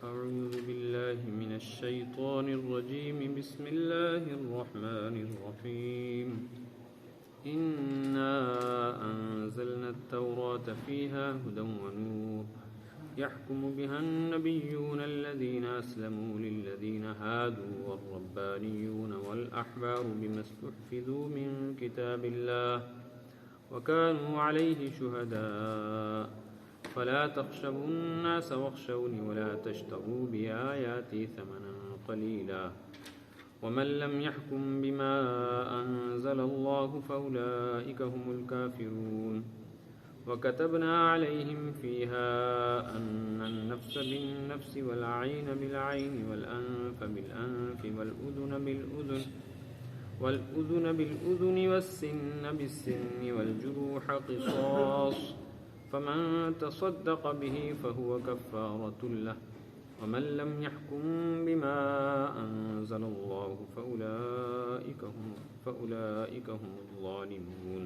أعوذ بالله من الشيطان الرجيم بسم الله الرحمن الرحيم إنا أنزلنا التوراة فيها هدى ونور يحكم بها النبيون الذين أسلموا للذين هادوا والربانيون والأحبار بما استحفظوا من كتاب الله وكانوا عليه شهداء فلا تخشوا الناس واخشوني ولا تشتروا بآياتي ثمنا قليلا ومن لم يحكم بما أنزل الله فأولئك هم الكافرون وكتبنا عليهم فيها أن النفس بالنفس والعين بالعين والأنف بالأنف والأذن بالأذن والسن بالسن والجروح قصاص فمن تصدق به فهو كفارة له ومن لم يحكم بما أنزل الله فأولئك هم الظالمون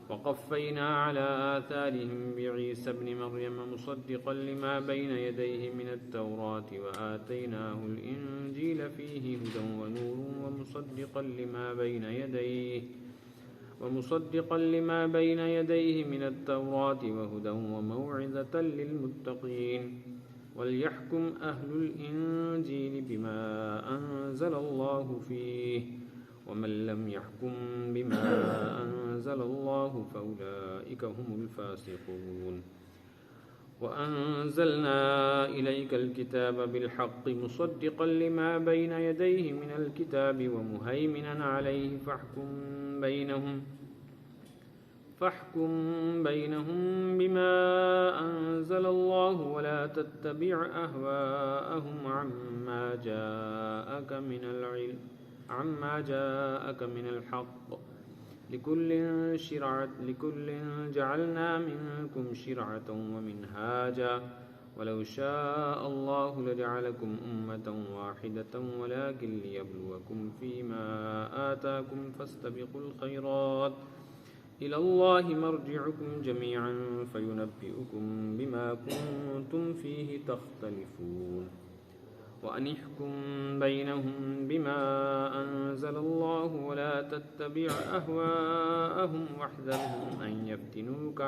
وقفينا على آثارهم بعيسى ابن مريم مصدقا لما بين يديه من التوراة وآتيناه الإنجيل فيه هدى ونور ومصدقا لما بين يديه من التوراة وهدى وموعظة للمتقين وليحكم أهل الإنجيل بما أنزل الله فيه ومن لم يحكم بما أنزل الله فأولئك هم الفاسقون وأنزلنا إليك الكتاب بالحق مصدقا لما بين يديه من الكتاب ومهيمنا عليه فاحكم بينهم بما أنزل الله ولا تتبع أهواءهم عما جاءك من الحق لكل جعلنا منكم شرعة ومنهاجا ولو شاء الله لجعلكم أمة واحدة ولكن ليبلوكم فيما آتاكم فاستبقوا الخيرات إلى الله مرجعكم جميعا فينبئكم بما كنتم فيه تختلفون وأن احكم بينهم بما أنزل الله ولا تتبع أهواءهم واحذرهم أن يفتنوك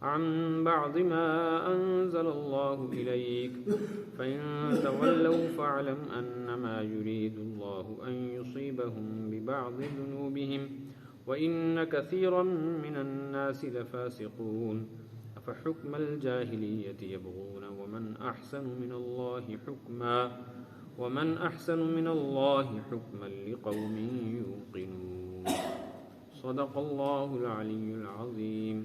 عن بعض ما أنزل الله إليك فإن تولوا فاعلم أنما يريد الله أن يصيبهم ببعض ذنوبهم وإن كثيرا من الناس لفاسقون أفحكم الجاهلية يبغون ومن أحسن من الله حكما لقوم يوقنون صدق الله العلي العظيم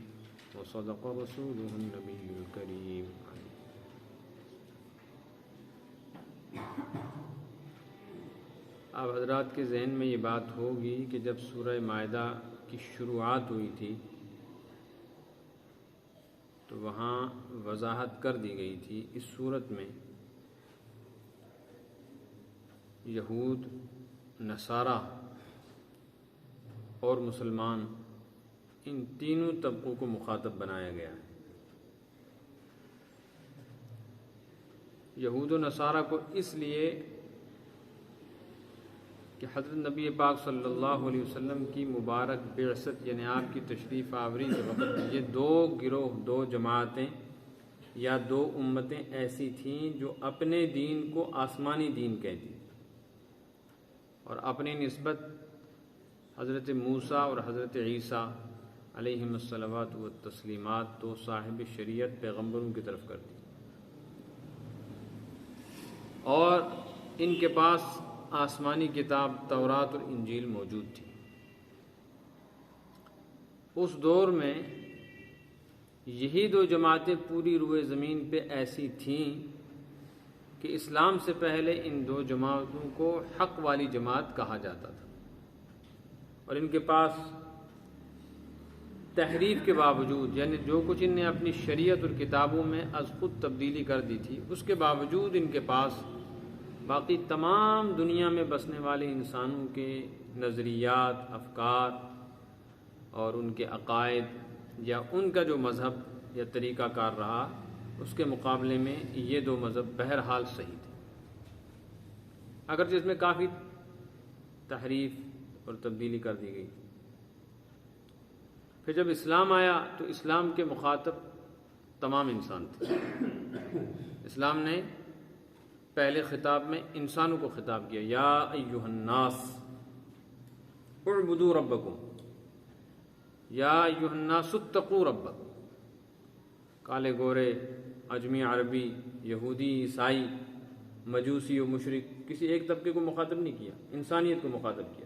وصدق رسوله النبي الكريم. اب حضرات کے ذہن میں یہ بات ہوگی کہ جب سورہ مائدہ کی شروعات ہوئی تھی تو وہاں وضاحت کر دی گئی تھی اس صورت میں یہود، نصارہ اور مسلمان ان تینوں طبقوں کو مخاطب بنایا گیا ہے۔ یہود و نصارہ کو اس لیے کہ حضرت نبی پاک صلی اللہ علیہ وسلم کی مبارک بعثت یعنی آپ کی تشریف آوری کے وقت یہ دو گروہ، دو جماعتیں یا دو امتیں ایسی تھیں جو اپنے دین کو آسمانی دین کہتی اور اپنی نسبت حضرت موسیٰ اور حضرت عیسیٰ علیہم الصلوات والتسلیمات تو صاحب شریعت پیغمبروں کی طرف کرتی اور ان کے پاس آسمانی کتاب تورات اور انجیل موجود تھی۔ اس دور میں یہی دو جماعتیں پوری روئے زمین پہ ایسی تھیں کہ اسلام سے پہلے ان دو جماعتوں کو حق والی جماعت کہا جاتا تھا اور ان کے پاس تحریف کے باوجود یعنی جو کچھ ان نے اپنی شریعت اور کتابوں میں از خود تبدیلی کر دی تھی اس کے باوجود ان کے پاس باقی تمام دنیا میں بسنے والے انسانوں کے نظریات، افکار اور ان کے عقائد یا ان کا جو مذہب یا طریقہ کار رہا اس کے مقابلے میں یہ دو مذہب بہرحال صحیح تھے، اگرچہ اس میں کافی تحریف اور تبدیلی کر دی گئی تھی۔ پھر جب اسلام آیا تو اسلام کے مخاطب تمام انسان تھے۔ اسلام نے پہلے خطاب میں انسانوں کو خطاب کیا، یا ایھا الناس اعبدوا ربکم، یا ایھا الناس اتقوا ربکم۔ کالے گورے، اجمی عربی، یہودی، عیسائی، مجوسی و مشرک، کسی ایک طبقے کو مخاطب نہیں کیا، انسانیت کو مخاطب کیا۔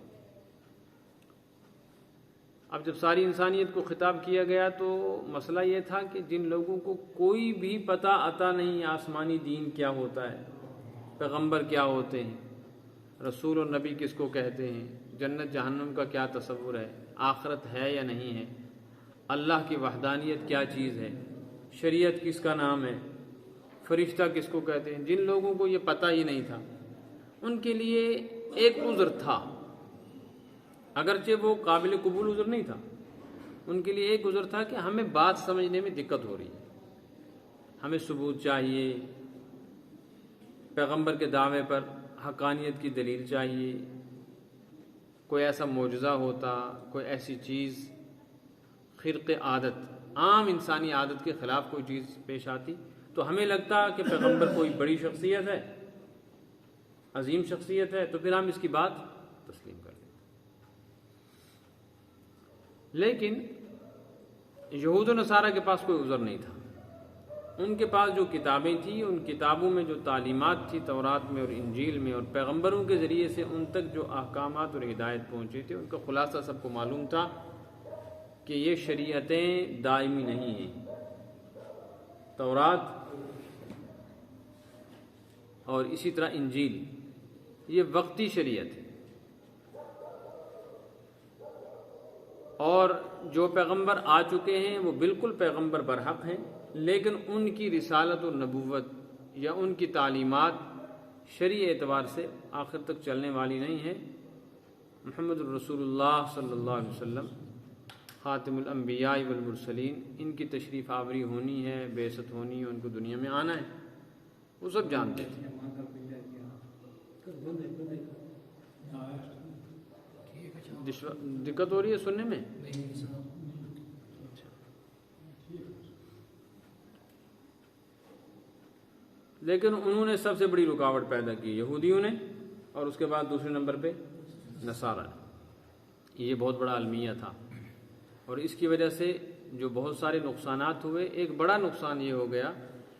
اب جب ساری انسانیت کو خطاب کیا گیا تو مسئلہ یہ تھا کہ جن لوگوں کو کوئی بھی پتہ عطا نہیں آسمانی دین کیا ہوتا ہے، پیغمبر کیا ہوتے ہیں، رسول اور نبی کس کو کہتے ہیں، جنت جہنم کا کیا تصور ہے، آخرت ہے یا نہیں ہے، اللہ کی وحدانیت کیا چیز ہے، شریعت کس کا نام ہے، فرشتہ کس کو کہتے ہیں، جن لوگوں کو یہ پتہ ہی نہیں تھا ان کے لیے ایک عذر تھا، اگرچہ وہ قابل قبول عذر نہیں تھا، ان کے لیے ایک عذر تھا کہ ہمیں بات سمجھنے میں دقت ہو رہی ہے، ہمیں ثبوت چاہیے، پیغمبر کے دعوے پر حقانیت کی دلیل چاہیے، کوئی ایسا معجزہ ہوتا، کوئی ایسی چیز، خرق عادت، عام انسانی عادت کے خلاف کوئی چیز پیش آتی تو ہمیں لگتا کہ پیغمبر کوئی بڑی شخصیت ہے، عظیم شخصیت ہے، تو پھر ہم اس کی بات تسلیم کر لیتے۔ لیکن یہود و نصارہ کے پاس کوئی عذر نہیں تھا، ان کے پاس جو کتابیں تھیں، ان کتابوں میں جو تعلیمات تھی تورات میں اور انجیل میں، اور پیغمبروں کے ذریعے سے ان تک جو احکامات اور ہدایت پہنچے تھے، ان کا خلاصہ سب کو معلوم تھا کہ یہ شریعتیں دائمی نہیں ہیں، تورات اور اسی طرح انجیل یہ وقتی شریعت ہے، اور جو پیغمبر آ چکے ہیں وہ بالکل پیغمبر برحق ہیں، لیکن ان کی رسالت و نبوت یا ان کی تعلیمات شرعی اعتبار سے آخر تک چلنے والی نہیں ہے۔ محمد الرسول اللہ صلی اللہ علیہ وسلم خاتم الانبیاء والمرسلین، ان کی تشریف آوری ہونی ہے، بعثت ہونی ہے، ان کو دنیا میں آنا ہے، وہ سب جانتے تھے۔ دقت ہو رہی ہے سننے میں؟ لیکن انہوں نے سب سے بڑی رکاوٹ پیدا کی، یہودیوں نے، اور اس کے بعد دوسرے نمبر پہ نصارہ نے۔ یہ بہت بڑا المیہ تھا، اور اس کی وجہ سے جو بہت سارے نقصانات ہوئے، ایک بڑا نقصان یہ ہو گیا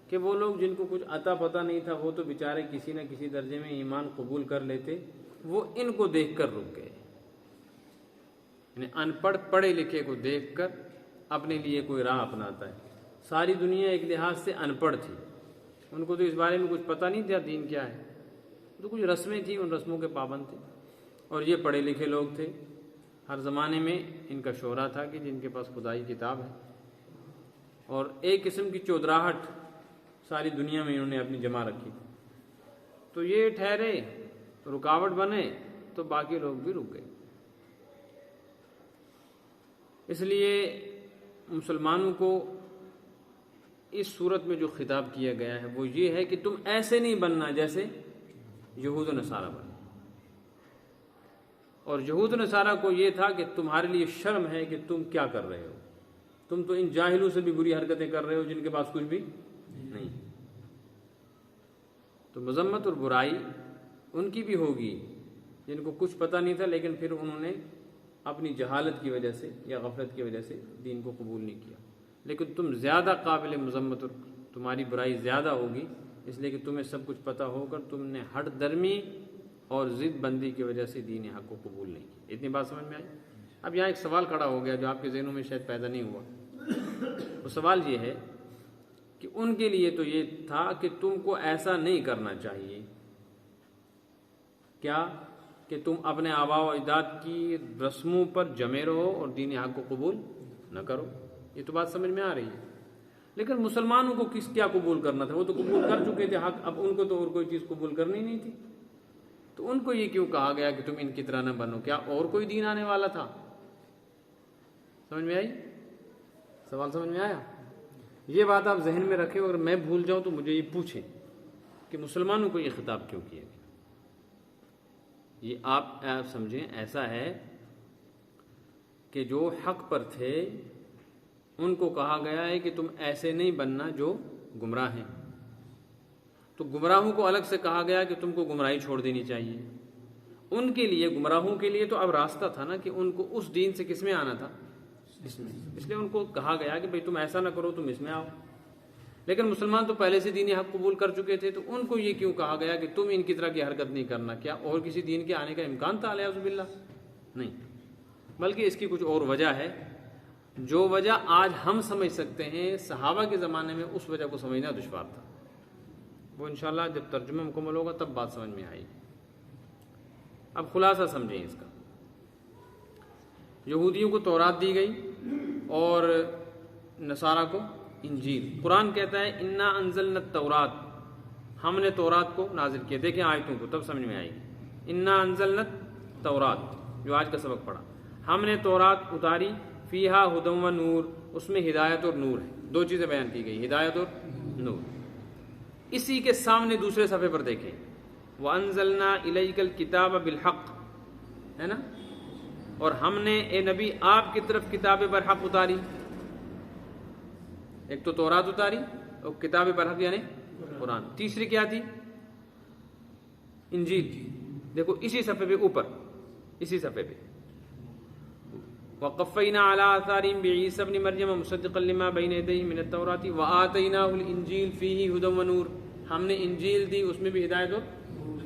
کہ وہ لوگ جن کو کچھ عطا پتہ نہیں تھا وہ تو بیچارے کسی نہ کسی درجے میں ایمان قبول کر لیتے، وہ ان کو دیکھ کر رک گئے، یعنی ان پڑھ پڑھے لکھے کو دیکھ کر اپنے لیے کوئی راہ اپناتا ہے۔ ساری دنیا ایک لحاظ سے ان پڑھ تھی، ان کو تو اس بارے میں کچھ پتہ نہیں تھا دین کیا ہے، تو کچھ رسمیں تھیں، ان رسموں کے پابند تھے، اور یہ پڑھے لکھے لوگ تھے۔ ہر زمانے میں ان کا شہرہ تھا کہ جن کے پاس خدائی کتاب ہے، اور ایک قسم کی چودراہٹ ساری دنیا میں انہوں نے اپنی جمع رکھی تھی، تو یہ ٹھہرے، رکاوٹ بنے، تو باقی لوگ بھی رک گئے۔ اس لیے مسلمانوں کو اس صورت میں جو خطاب کیا گیا ہے وہ یہ ہے کہ تم ایسے نہیں بننا جیسے یہود و نصارہ بنے، اور یہود و نصارہ کو یہ تھا کہ تمہارے لیے شرم ہے کہ تم کیا کر رہے ہو، تم تو ان جاہلوں سے بھی بری حرکتیں کر رہے ہو جن کے پاس کچھ بھی نہیں۔ تو مذمت اور برائی ان کی بھی ہوگی جن کو کچھ پتہ نہیں تھا، لیکن پھر انہوں نے اپنی جہالت کی وجہ سے یا غفلت کی وجہ سے دین کو قبول نہیں کیا۔ لیکن تم زیادہ قابل مذمت اور تمہاری برائی زیادہ ہوگی، اس لیے کہ تمہیں سب کچھ پتہ ہو کر تم نے ہٹ درمی اور ضد بندی کی وجہ سے دین حق کو قبول نہیں کیا۔ اتنی بات سمجھ میں آئی؟ اب یہاں ایک سوال کھڑا ہو گیا جو آپ کے ذہنوں میں شاید پیدا نہیں ہوا۔ وہ سوال یہ ہے کہ ان کے لیے تو یہ تھا کہ تم کو ایسا نہیں کرنا چاہیے، کیا کہ تم اپنے آباء و اجداد کی رسموں پر جمے رہو اور دین حق کو قبول نہ کرو۔ یہ تو بات سمجھ میں آ رہی ہے، لیکن مسلمانوں کو کیا قبول کرنا تھا؟ وہ تو قبول کر چکے تھے حق، اب ان کو تو اور کوئی چیز قبول کرنی نہیں تھی، تو ان کو یہ کیوں کہا گیا کہ تم ان کی طرح نہ بنو؟ کیا اور کوئی دین آنے والا تھا؟ سمجھ میں آئی؟ سوال سمجھ میں آیا؟ یہ بات آپ ذہن میں رکھیں، اور میں بھول جاؤں تو مجھے یہ پوچھیں کہ مسلمانوں کو یہ خطاب کیوں کیا گیا۔ یہ آپ سمجھیں، ایسا ہے کہ جو حق پر تھے ان کو کہا گیا ہے کہ تم ایسے نہیں بننا جو گمراہ ہیں، تو گمراہوں کو الگ سے کہا گیا کہ تم کو گمراہی چھوڑ دینی چاہیے۔ ان کے لیے، گمراہوں کے لیے تو اب راستہ تھا نا کہ ان کو اس دین سے کس میں آنا تھا، اس میں، اس لیے ان کو کہا گیا کہ بھئی تم ایسا نہ کرو، تم اس میں آؤ۔ لیکن مسلمان تو پہلے سے دین حق قبول کر چکے تھے، تو ان کو یہ کیوں کہا گیا کہ تم ان کی طرح کی حرکت نہیں کرنا؟ کیا اور کسی دین کے آنے کا امکان تھا الیاذ باللہ؟ نہیں، بلکہ اس کی کچھ اور وجہ ہے، جو وجہ آج ہم سمجھ سکتے ہیں، صحابہ کے زمانے میں اس وجہ کو سمجھنا دشوار تھا۔ وہ انشاءاللہ جب ترجمہ مکمل ہوگا تب بات سمجھ میں آئے گی۔ اب خلاصہ سمجھیں اس کا۔ یہودیوں کو تورات دی گئی اور نصارہ کو انجیل۔ قرآن کہتا ہے انا انزلنا التورات، ہم نے تورات کو نازل کیا۔ دیکھیں آیتوں کو تب سمجھ میں آئے گی۔ انا انزلنا التورات، جو آج کا سبق پڑھا، ہم نے تورات اتاری، فیہا ھدی و نور، اس میں ہدایت اور نور ہے۔ دو چیزیں بیان کی گئی، ہدایت اور نور۔ اسی کے سامنے دوسرے صفحے پر دیکھیں، وَأَنزَلْنَا إِلَيْكَ الْكِتَابَ بِالْحَقِّ، ہے نا، اور ہم نے اے نبی آپ کی طرف کتاب برحق اتاری۔ ایک تو تورات اتاری اور کتاب برحق یعنی قرآن، تیسری کیا تھی؟ انجیل۔ دیکھو اسی صفحے پہ اوپر، اسی صفحے پہ، وَقَفَّيْنَا عَلَىٰ آثَارِهِمْ بِعِيسَى ابْنِ مَرْيَمَ مُصَدِّقًا لِمَا بَيْنَ يَدَيْهِ مِنَ التَّوْرَاةِ وَآتَيْنَاهُ الْإِنجِيلَ فِيهِ هُدًى وَنُورٌ، ہم نے انجیل دی، اس میں بھی ہدایت اور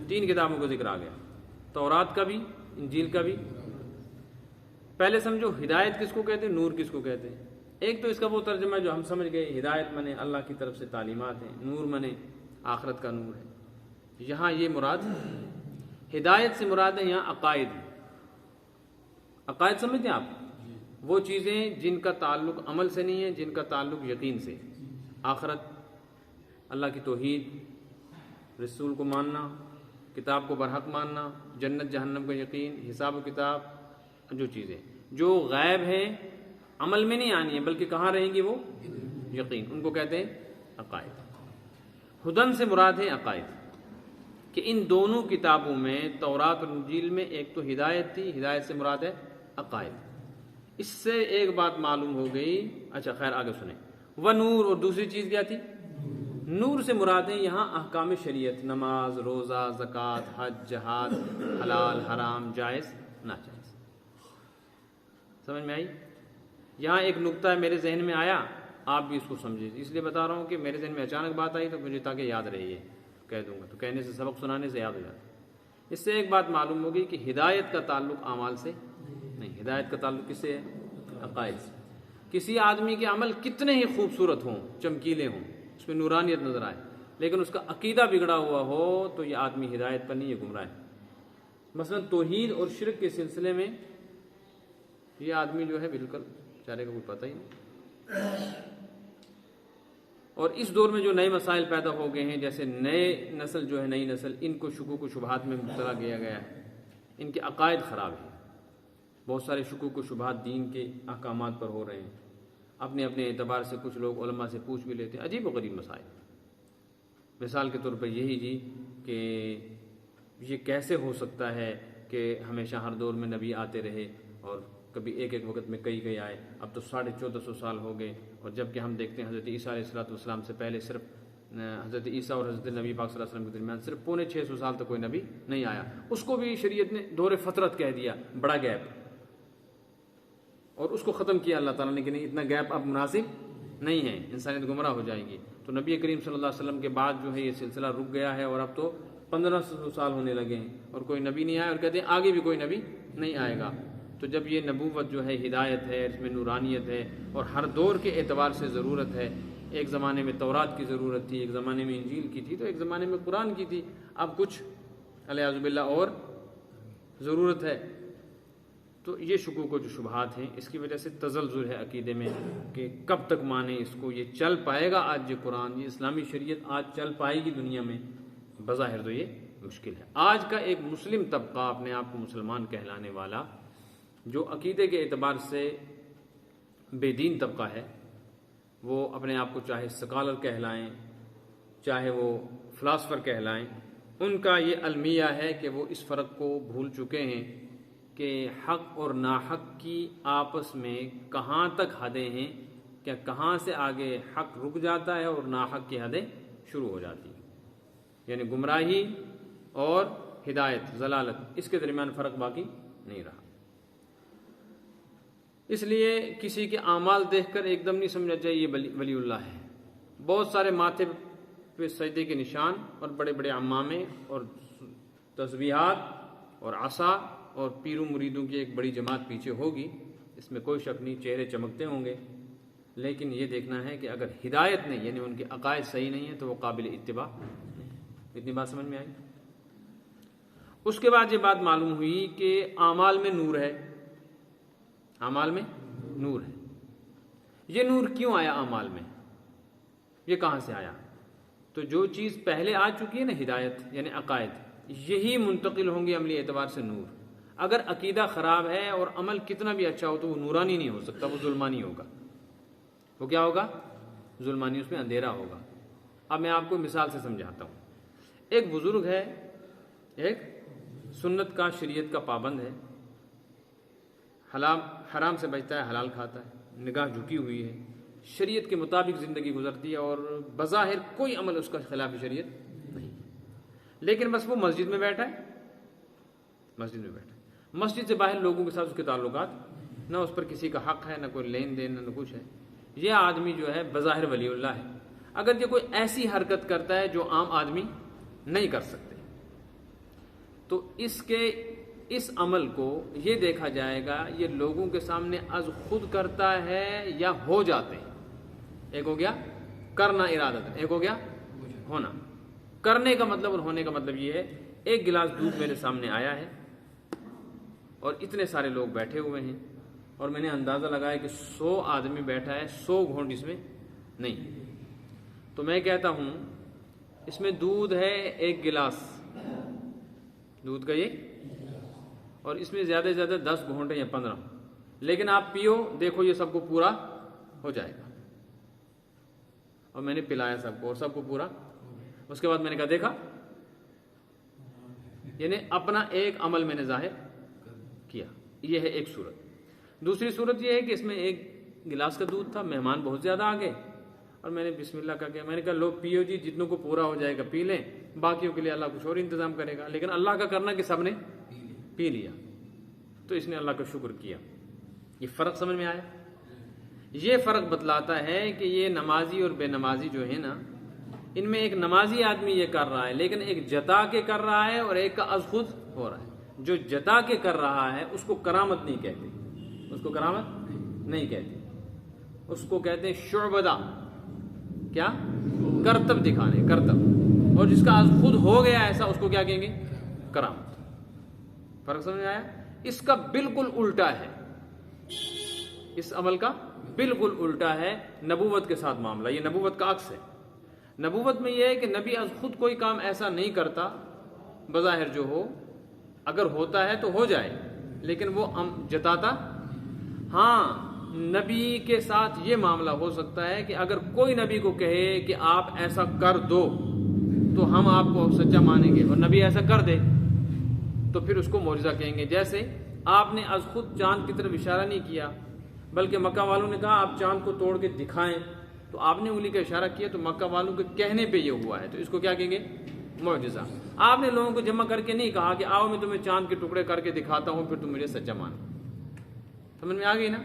تین کتابوں کا ذکر آ گیا، تورات کا بھی، انجیل کا بھی۔ پہلے سمجھو ہدایت کس کو کہتے ہیں، نور کس کو کہتے ہیں۔ ایک تو اس کا وہ ترجمہ جو ہم سمجھ گئے، ہدایت منے اللہ کی طرف سے تعلیمات ہیں، نور منے آخرت کا نور ہے۔ یہاں یہ مراد، ہدایت سے مراد ہے یہاں عقائد۔ عقائد سمجھتے ہیں آپ؟ وہ چیزیں جن کا تعلق عمل سے نہیں ہے، جن کا تعلق یقین سے، آخرت، اللہ کی توحید، رسول کو ماننا، کتاب کو برحق ماننا، جنت جہنم کا یقین، حساب و کتاب، جو چیزیں جو غیب ہیں، عمل میں نہیں آنی ہے بلکہ کہاں رہیں گی، وہ یقین، ان کو کہتے ہیں عقائد۔ ہدن سے مراد ہے عقائد، کہ ان دونوں کتابوں میں، تورات اور انجیل میں، ایک تو ہدایت تھی، ہدایت سے مراد ہے عقائد۔ اس سے ایک بات معلوم ہو گئی، اچھا خیر آگے سنیں، وہ نور، اور دوسری چیز کیا تھی؟ نور سے مراد ہے یہاں احکام شریعت، نماز، روزہ، زکوٰۃ، حج، جہاد، حلال، حرام، جائز، ناجائز۔ سمجھ میں آئی؟ یہاں ایک نقطہ میرے ذہن میں آیا، آپ بھی اس کو سمجھیں، اس لیے بتا رہا ہوں کہ میرے ذہن میں اچانک بات آئی تو مجھے تاکہ یاد رہے، یہ کہہ دوں گا تو کہنے سے، سبق سنانے سے یاد ہو جاتا ہے۔ اس سے ایک بات معلوم ہوگی کہ ہدایت کا تعلق اعمال سے نہیں، ہدایت کا تعلق کس سے ہے؟ عقائد سے۔ کسی آدمی کے عمل کتنے ہی خوبصورت ہوں، چمکیلے ہوں، اس میں نورانیت نظر آئے، لیکن اس کا عقیدہ بگڑا ہوا ہو تو یہ آدمی ہدایت پر نہیں، یہ گمراہ ہے۔ مثلا توحید اور شرک کے سلسلے میں یہ آدمی جو ہے بالکل بیچارے کو کوئی پتہ ہی نہیں۔ اور اس دور میں جو نئے مسائل پیدا ہو گئے ہیں، جیسے نئے نسل جو ہے، نئی نسل، ان کو شکوک و شبہات میں مبتلا کیا گیا ہے، ان کے عقائد خراب ہیں، بہت سارے شکوک و شبہات دین کے احکامات پر ہو رہے ہیں، اپنے اپنے اعتبار سے کچھ لوگ علماء سے پوچھ بھی لیتے ہیں، عجیب و غریب مسائل۔ مثال کے طور پر یہی جی کہ یہ کیسے ہو سکتا ہے کہ ہمیشہ ہر دور میں نبی آتے رہے اور کبھی ایک ایک وقت میں کئی آئے، اب تو 1450 سال ہو گئے، اور جب کہ ہم دیکھتے ہیں حضرت عیسیٰ علیہ السلام سے پہلے صرف حضرت عیسیٰ اور حضرت نبی پاک صلی اللہ علیہ وسلم کے درمیان صرف 650 سال تک کوئی نبی نہیں آیا، اس کو بھی شریعت نے دور فترت کہہ دیا، بڑا گیپ، اور اس کو ختم کیا اللہ تعالیٰ نے کہ نہیں، اتنا گیپ اب مناسب نہیں ہے، انسانیت گمراہ ہو جائے گی۔ تو نبی کریم صلی اللہ علیہ وسلم کے بعد جو ہے یہ سلسلہ رک گیا ہے، اور اب تو 1500 سال ہونے لگے ہیں اور کوئی نبی نہیں آیا، اور کہتے ہیں آگے بھی کوئی نبی نہیں آئے گا۔ تو جب یہ نبوت جو ہے ہدایت ہے، اس میں نورانیت ہے، اور ہر دور کے اعتبار سے ضرورت ہے، ایک زمانے میں تورات کی ضرورت تھی، ایک زمانے میں انجیل کی تھی، تو ایک زمانے میں قرآن کی تھی، اب کچھ علیہ باللہ اور ضرورت ہے۔ تو یہ شکوک و جو شبہات ہیں، اس کی وجہ سے تزلزل ہے عقیدے میں کہ کب تک مانیں اس کو، یہ چل پائے گا آج یہ قرآن، یہ اسلامی شریعت آج چل پائے گی دنیا میں؟ بظاہر تو یہ مشکل ہے۔ آج کا ایک مسلم طبقہ، اپنے آپ کو مسلمان کہلانے والا، جو عقیدے کے اعتبار سے بے دین طبقہ ہے، وہ اپنے آپ کو چاہے اسکالر کہلائیں چاہے وہ فلاسفر کہلائیں، ان کا یہ المیہ ہے کہ وہ اس فرق کو بھول چکے ہیں کہ حق اور ناحق کی آپس میں کہاں تک حدیں ہیں، کہ کہاں سے آگے حق رک جاتا ہے اور ناحق کی حدیں شروع ہو جاتی ہیں، یعنی گمراہی اور ہدایت ضلالت، اس کے درمیان فرق باقی نہیں رہا۔ اس لیے کسی کے اعمال دیکھ کر ایک دم نہیں سمجھنا چاہیے یہ ولی اللہ ہے۔ بہت سارے ماتھے پہ سجدے کے نشان اور بڑے بڑے عمامے اور تسبیحات اور عصا اور پیروں مریدوں کی ایک بڑی جماعت پیچھے ہوگی، اس میں کوئی شک نہیں، چہرے چمکتے ہوں گے، لیکن یہ دیکھنا ہے کہ اگر ہدایت نہیں، یعنی ان کے عقائد صحیح نہیں ہے تو وہ قابل اتباع نہیں۔ اتنی بات سمجھ میں آئی؟ اس کے بعد یہ بات معلوم ہوئی کہ اعمال میں نور ہے، اعمال میں نور ہے۔ یہ نور کیوں آیا اعمال میں؟ یہ کہاں سے آیا؟ تو جو چیز پہلے آ چکی ہے نا، ہدایت یعنی عقائد، یہی منتقل ہوں گی عملی اعتبار سے نور۔ اگر عقیدہ خراب ہے اور عمل کتنا بھی اچھا ہو تو وہ نورانی نہیں ہو سکتا، وہ ظلمانی ہوگا۔ وہ کیا ہوگا؟ ظلمانی، اس میں اندھیرا ہوگا۔ اب میں آپ کو مثال سے سمجھاتا ہوں۔ ایک بزرگ ہے، ایک سنت کا، شریعت کا پابند ہے، حرام سے بچتا ہے، حلال کھاتا ہے، نگاہ جھکی ہوئی ہے، شریعت کے مطابق زندگی گزرتی ہے اور بظاہر کوئی عمل اس کا خلاف شریعت نہیں، لیکن بس وہ مسجد میں بیٹھا ہے، مسجد میں بیٹھا ہے، مسجد سے باہر لوگوں کے ساتھ اس کے تعلقات، نہ اس پر کسی کا حق ہے، نہ کوئی لین دین، نہ کچھ ہے۔ یہ آدمی جو ہے بظاہر ولی اللہ ہے۔ اگر یہ کوئی ایسی حرکت کرتا ہے جو عام آدمی نہیں کر سکتے تو اس عمل کو یہ دیکھا جائے گا یہ لوگوں کے سامنے از خود کرتا ہے یا ہو جاتے ہیں۔ ایک ہو گیا کرنا ارادت، ایک ہو گیا ہونا۔ کرنے کا مطلب اور ہونے کا مطلب یہ ہے، ایک گلاس دودھ میرے سامنے آیا ہے اور اتنے سارے لوگ بیٹھے ہوئے ہیں اور میں نے اندازہ لگایا کہ 100 آدمی بیٹھا ہے، 100 گھونٹ اس میں نہیں، تو میں کہتا ہوں اس میں دودھ ہے 1 گلاس، دودھ کا یہ، اور اس میں زیادہ سے زیادہ 10 گھونٹ یا 15، لیکن آپ پیو، دیکھو یہ سب کو پورا ہو جائے گا، اور میں نے پلایا سب کو اور سب کو پورا۔ اس کے بعد میں نے کہا دیکھا، یعنی اپنا ایک عمل میں نے ظاہر کیا۔ یہ ہے ایک صورت۔ دوسری صورت یہ ہے کہ اس میں 1 گلاس کا دودھ تھا، مہمان بہت زیادہ آ گئے اور میں نے بسم اللہ کہا کہ میں نے کہا لو پیو جی، جتنوں کو پورا ہو جائے گا پی لیں، باقیوں کے لیے اللہ کچھ اور انتظام کرے گا، لیکن اللہ کا کرنا کہ سب نے پی لیا، تو اس نے اللہ کا شکر کیا۔ یہ فرق سمجھ میں آیا؟ یہ فرق بتلاتا ہے کہ یہ نمازی اور بے نمازی جو ہے نا، ان میں ایک نمازی آدمی یہ کر رہا ہے لیکن ایک جتا کے کر رہا ہے اور ایک کا از خود ہو رہا ہے۔ جو جتا کے کر رہا ہے اس کو کرامت نہیں کہتے، اس کو کرامت نہیں کہتے، اس کو کہتے ہیں شعبدہ، کیا؟ کرتب دکھانے، کرتب۔ اور جس کا از خود ہو گیا ایسا، اس کو کیا کہیں گے؟ کرامت۔ فرق سمجھ میں آیا؟ اس کا بالکل الٹا ہے، اس عمل کا بالکل الٹا ہے نبوت کے ساتھ معاملہ۔ یہ نبوت کا عکس ہے۔ نبوت میں یہ ہے کہ نبی از خود کوئی کام ایسا نہیں کرتا بظاہر جو ہو، اگر ہوتا ہے تو ہو جائے، لیکن وہ جتاتا۔ ہاں، نبی کے ساتھ یہ معاملہ ہو سکتا ہے کہ اگر کوئی نبی کو کہے کہ آپ ایسا کر دو تو ہم آپ کو سچا مانیں گے، اور نبی ایسا کر دے تو پھر اس کو معجزہ کہیں گے۔ جیسے آپ نے از خود چاند کی طرف اشارہ نہیں کیا، بلکہ مکہ والوں نے کہا آپ چاند کو توڑ کے دکھائیں، تو آپ نے انگلی کا اشارہ کیا، تو مکہ والوں کے کہنے پہ یہ ہوا ہے، تو اس کو کیا کہیں گے؟ معجزہ۔ آپ نے لوگوں کو جمع کر کے نہیں کہا کہ آؤ میں تمہیں چاند کے ٹکڑے کر کے دکھاتا ہوں پھر تم مجھے سچا مانو۔ سمجھ میں آ گئی نا؟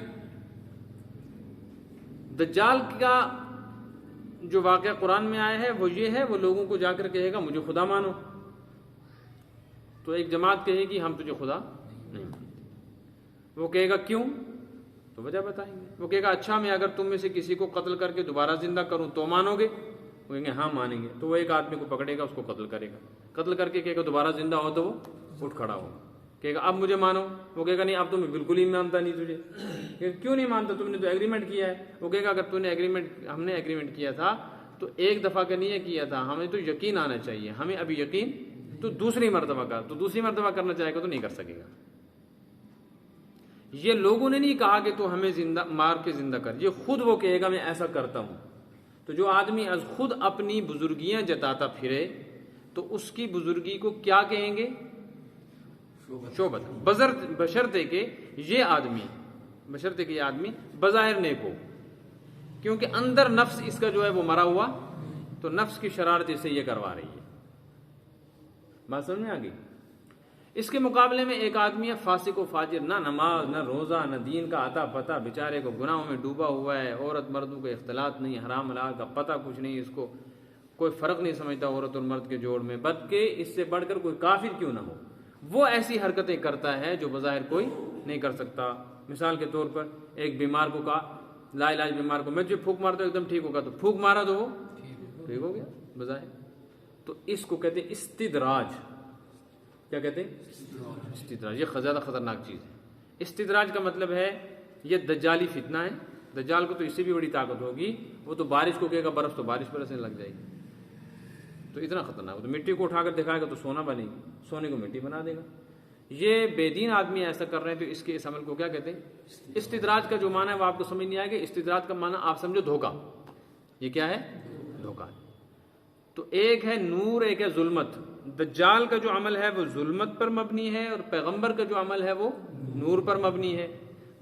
دجال کا جو واقعہ قرآن میں آیا ہے وہ یہ ہے، وہ لوگوں کو جا کر کہے گا مجھے خدا مانو، تو ایک جماعت کہے گی ہم تجھے خدا نہیں مانتے۔ وہ کہے گا کیوں؟ تو وجہ بتائیں گے۔ وہ کہے گا اچھا میں اگر تم میں سے کسی کو قتل کر کے دوبارہ زندہ کروں تو مانو گے؟ وہ کہیں گے ہاں مانیں گے۔ تو وہ ایک آدمی کو پکڑے گا، اس کو قتل کرے گا، قتل کر کے کہے گا دوبارہ زندہ ہو تو وہ اٹھ کھڑا ہوگا، کہے گا اب مجھے مانو۔ وہ کہے گا نہیں اب تو میں بالکل ہی مانتا نہیں تجھے۔ کیوں نہیں مانتا؟ تم نے تو ایگریمنٹ کیا ہے۔ وہ کہے گا اگر تو نے ایگریمنٹ، ہم نے ایگریمنٹ کیا تھا تو ایک دفعہ کا نہیں کیا تھا، ہمیں تو یقین آنا چاہیے، ہمیں ابھی یقین، تو دوسری مرتبہ کر، تو دوسری مرتبہ کرنا چاہے گا تو نہیں کر سکے گا۔ یہ لوگوں نے نہیں کہا کہ تو ہمیں زندہ مار کے زندہ کر، یہ خود وہ کہے گا میں ایسا کرتا ہوں۔ تو جو آدمی از خود اپنی بزرگیاں جتاتا پھرے تو اس کی بزرگی کو کیا کہیں گے؟ شعبت، بشرطے کہ یہ آدمی بظاہر نیک ہو، کیونکہ اندر نفس اس کا جو ہے وہ مرا ہوا، تو نفس کی شرارت اسے یہ کروا رہی ہے۔ بات سمجھ میں آ گئی؟ اس کے مقابلے میں ایک آدمی ہے فاسق و فاجر، نہ نماز نہ روزہ نہ دین کا عطا پتہ، بیچارے کو گناہوں میں ڈوبا ہوا ہے، عورت مردوں کا اختلاط نہیں، حرام حلال کا پتہ کچھ نہیں، اس کو کوئی فرق نہیں سمجھتا عورت اور مرد کے جوڑ میں، بلکہ اس سے بڑھ کر کوئی کافر کیوں نہ ہو، وہ ایسی حرکتیں کرتا ہے جو بظاہر کوئی نہیں کر سکتا۔ مثال کے طور پر ایک بیمار کو کہا، لا علاج بیمار کو، میں جو پھونک مارتا ہوں ایک دم ٹھیک ہوگا، تو پھونک مارا تو وہ ٹھیک ہو گیا بظاہر۔ تو اس کو کہتے ہیں استدراج۔ کیا کہتے ہیں؟ استدراج۔ یہ زیادہ خطرناک چیز ہے۔ استدراج کا مطلب ہے یہ دجالی فتنہ ہے۔ دجال کو تو اس سے بھی بڑی طاقت ہوگی، وہ تو بارش کو کہے گا برف تو بارش برسنے لگ جائے گی، تو اتنا خطرناک۔ وہ تو مٹی کو اٹھا کر دکھائے گا تو سونا بنے گی، سونے کو مٹی بنا دے گا۔ یہ بے دین آدمی ایسا کر رہے ہیں، تو اس کے اس عمل کو کیا کہتے ہیں؟ استدراج کا جو معنی ہے وہ آپ کو سمجھ نہیں آئے گا۔ استدراج کا معنی آپ سمجھو دھوکہ۔ یہ کیا ہے؟ دھوکہ۔ تو ایک ہے نور، ایک ہے ظلمت۔ دجال کا جو عمل ہے وہ ظلمت پر مبنی ہے، اور پیغمبر کا جو عمل ہے وہ نور پر مبنی ہے۔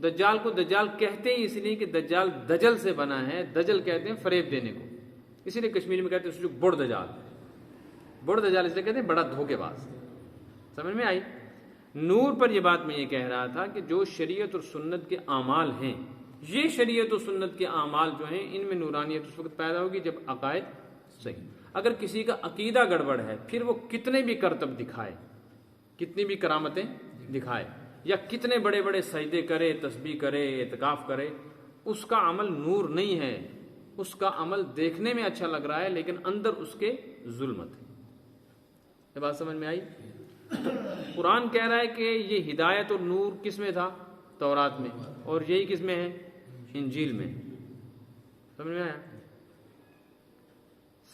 دجال کو دجال کہتے ہیں اس لیے کہ دجال دجل سے بنا ہے۔ دجل کہتے ہیں فریب دینے کو، اسی لیے کشمیری میں کہتے ہیں اس کو بڑ دجال۔ بڑ دجال اس لیے کہتے ہیں بڑا دھوکے باز۔ سمجھ میں آئی؟ نور پر یہ بات میں یہ کہہ رہا تھا کہ جو شریعت اور سنت کے اعمال ہیں، یہ شریعت اور سنت کے اعمال جو ہیں ان میں نورانیت اس وقت پیدا ہوگی جب عقائد صحیح۔ اگر کسی کا عقیدہ گڑبڑ ہے، پھر وہ کتنے بھی کرتب دکھائے، کتنی بھی کرامتیں دکھائے، یا کتنے بڑے بڑے سجدے کرے، تسبیح کرے، اعتکاف کرے، اس کا عمل نور نہیں ہے۔ اس کا عمل دیکھنے میں اچھا لگ رہا ہے لیکن اندر اس کے ظلمت ہے۔ یہ بات سمجھ میں آئی؟ قرآن کہہ رہا ہے کہ یہ ہدایت اور نور کس میں تھا؟ تورات میں، اور یہی کس میں ہے؟ انجیل میں۔ سمجھ میں آیا؟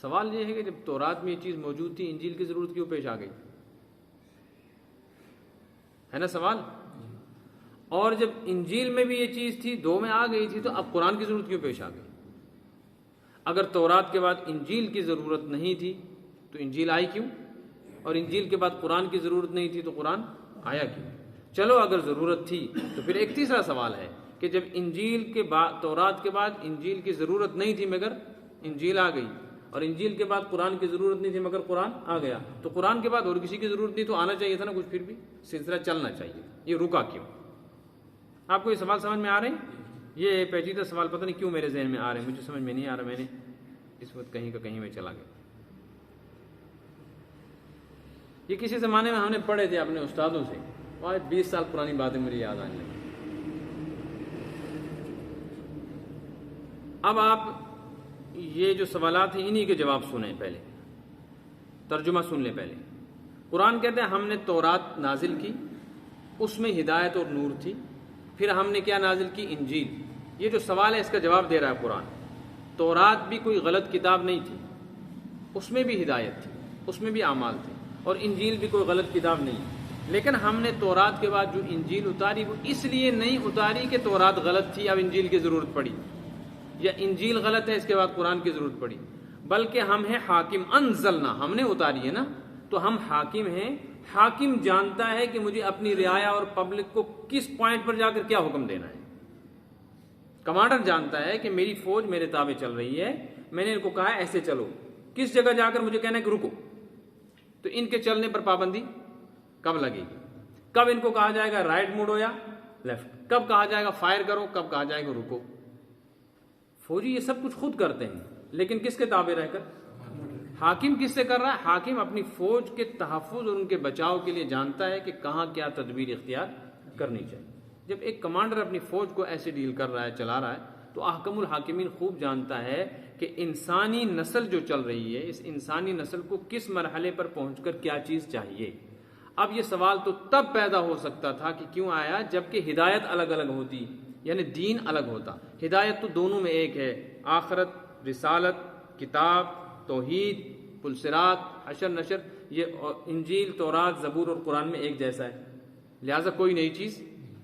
سوال یہ ہے کہ جب تورات میں یہ چیز موجود تھی، انجیل کی ضرورت کیوں پیش آ گئی؟ ہے نا سوال؟ اور جب انجیل میں بھی یہ چیز تھی، دو میں آ گئی تھی، تو اب قرآن کی ضرورت کیوں پیش آ گئی؟ اگر تورات کے بعد انجیل کی ضرورت نہیں تھی تو انجیل آئی کیوں؟ اور انجیل کے بعد قرآن کی ضرورت نہیں تھی تو قرآن آیا کیوں؟ چلو اگر ضرورت تھی تو پھر ایک تیسرا سوال ہے کہ جب انجیل کے بعد، تورات کے بعد انجیل کی ضرورت نہیں تھی مگر انجیل آ گئی، اور انجیل کے بعد قرآن کی ضرورت نہیں تھی مگر قرآن آ گیا، تو قرآن کے بعد اور کسی کی ضرورت نہیں تو آنا چاہیے تھا نا کچھ، پھر بھی سلسلہ چلنا چاہیے، یہ رکا کیوں؟ آپ کو یہ سوال سمجھ میں آ رہے ہیں؟ یہ پیچیدہ سوال پتہ نہیں کیوں میرے ذہن میں آ رہے ہیں، مجھے سمجھ میں نہیں آ رہا، میں نے اس وقت کہیں کا کہیں میں چلا گیا۔ یہ کسی زمانے میں ہم نے پڑھے تھے اپنے استادوں سے، اور 20 سال پرانی باتیں مجھے یاد آنے لگی۔ اب آپ یہ جو سوالات ہیں انہی کے جواب سنیں، پہلے ترجمہ سن لیں۔ پہلے قرآن کہتے ہیں ہم نے تورات نازل کی، اس میں ہدایت اور نور تھی، پھر ہم نے کیا نازل کی؟ انجیل۔ یہ جو سوال ہے اس کا جواب دے رہا ہے قرآن۔ تورات بھی کوئی غلط کتاب نہیں تھی، اس میں بھی ہدایت تھی، اس میں بھی اعمال تھے، اور انجیل بھی کوئی غلط کتاب نہیں، لیکن ہم نے تورات کے بعد جو انجیل اتاری وہ اس لیے نہیں اتاری کہ تورات غلط تھی اب انجیل کی ضرورت پڑی، یا انجیل غلط ہے اس کے بعد قرآن کی ضرورت پڑی، بلکہ ہم ہیں حاکم، انزلنا، ہم نے اتاری ہے نا، تو ہم حاکم ہیں۔ حاکم جانتا ہے کہ مجھے اپنی رعایا اور پبلک کو کس پوائنٹ پر جا کر کیا حکم دینا ہے۔ کمانڈر جانتا ہے کہ میری فوج میرے تابع چل رہی ہے، میں نے ان کو کہا ہے ایسے چلو، کس جگہ جا کر مجھے کہنا ہے کہ رکو، تو ان کے چلنے پر پابندی کب لگے گی، کب ان کو کہا جائے گا رائٹ موڑو یا لیفٹ، کب کہا جائے گا فائر کرو، کب کہا جائے گا رکو۔ فوجی یہ سب کچھ خود کرتے ہیں، لیکن کس کے تابع رہ کر؟ حاکم کس سے کر رہا ہے؟ حاکم اپنی فوج کے تحفظ اور ان کے بچاؤ کے لیے جانتا ہے کہ کہاں کیا تدبیر اختیار کرنی چاہیے۔ جب ایک کمانڈر اپنی فوج کو ایسے ڈیل کر رہا ہے، چلا رہا ہے، تو احکم الحاکمین خوب جانتا ہے کہ انسانی نسل جو چل رہی ہے، اس انسانی نسل کو کس مرحلے پر پہنچ کر کیا چیز چاہیے۔ اب یہ سوال تو تب پیدا ہو سکتا تھا کہ کیوں آیا جبکہ ہدایت الگ الگ ہوتی، یعنی دین الگ ہوتا۔ ہدایت تو دونوں میں ایک ہے، آخرت، رسالت، کتاب، توحید، پلسرات، حشر نشر، یہ انجیل، تورات، زبور اور قرآن میں ایک جیسا ہے، لہٰذا کوئی نئی چیز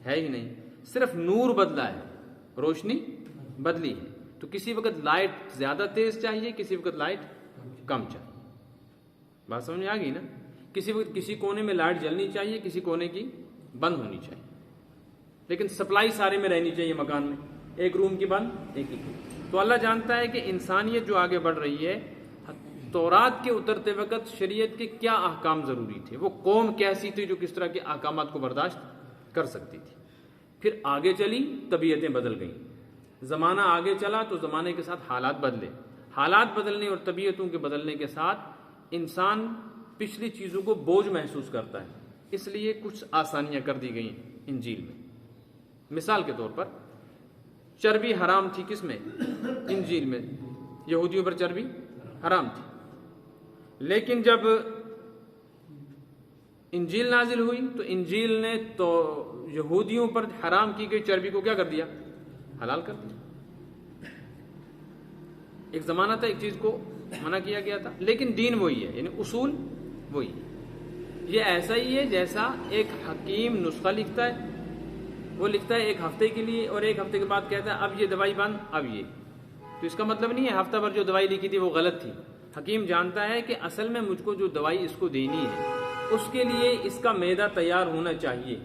ہے ہی نہیں۔ صرف نور بدلا ہے، روشنی بدلی ہے. تو کسی وقت لائٹ زیادہ تیز چاہیے، کسی وقت لائٹ کم چاہیے. بات سمجھ میں آ گئی نا؟ کسی وقت کسی کونے میں لائٹ جلنی چاہیے، کسی کونے کی بند ہونی چاہیے، لیکن سپلائی سارے میں رہنی چاہیے مکان میں، ایک روم کی بند ایک ہی. تو اللہ جانتا ہے کہ انسانیت جو آگے بڑھ رہی ہے، تورات کے اترتے وقت شریعت کے کیا احکام ضروری تھے، وہ قوم کیسی تھی جو کس طرح کے احکامات کو برداشت کر سکتی تھی. پھر آگے چلی، طبیعتیں بدل گئیں، زمانہ آگے چلا تو زمانے کے ساتھ حالات بدلے. حالات بدلنے اور طبیعتوں کے بدلنے کے ساتھ انسان پچھلی چیزوں کو بوجھ محسوس کرتا ہے، اس لیے کچھ آسانیاں کر دی گئیں انجیل میں. مثال کے طور پر چربی حرام تھی، کس میں؟ انجیل میں. یہودیوں پر چربی حرام تھی، لیکن جب انجیل نازل ہوئی تو انجیل نے تو یہودیوں پر حرام کی گئی چربی کو کیا کر دیا؟ حلال کر دیا. ایک زمانہ تھا ایک چیز کو منع کیا گیا تھا، لیکن دین وہی ہے، یعنی اصول وہی ہے. یہ ایسا ہی ہے جیسا ایک حکیم نسخہ لکھتا ہے، وہ لکھتا ہے ایک ہفتے کے لیے اور ایک ہفتے کے بعد کہتا ہے اب یہ دوائی بند، اب یہ. تو اس کا مطلب نہیں ہے ہفتہ بھر جو دوائی لکھی تھی وہ غلط تھی. حکیم جانتا ہے کہ اصل میں مجھ کو جو دوائی اس کو دینی ہے اس کے لیے اس کا معدہ تیار ہونا چاہیے،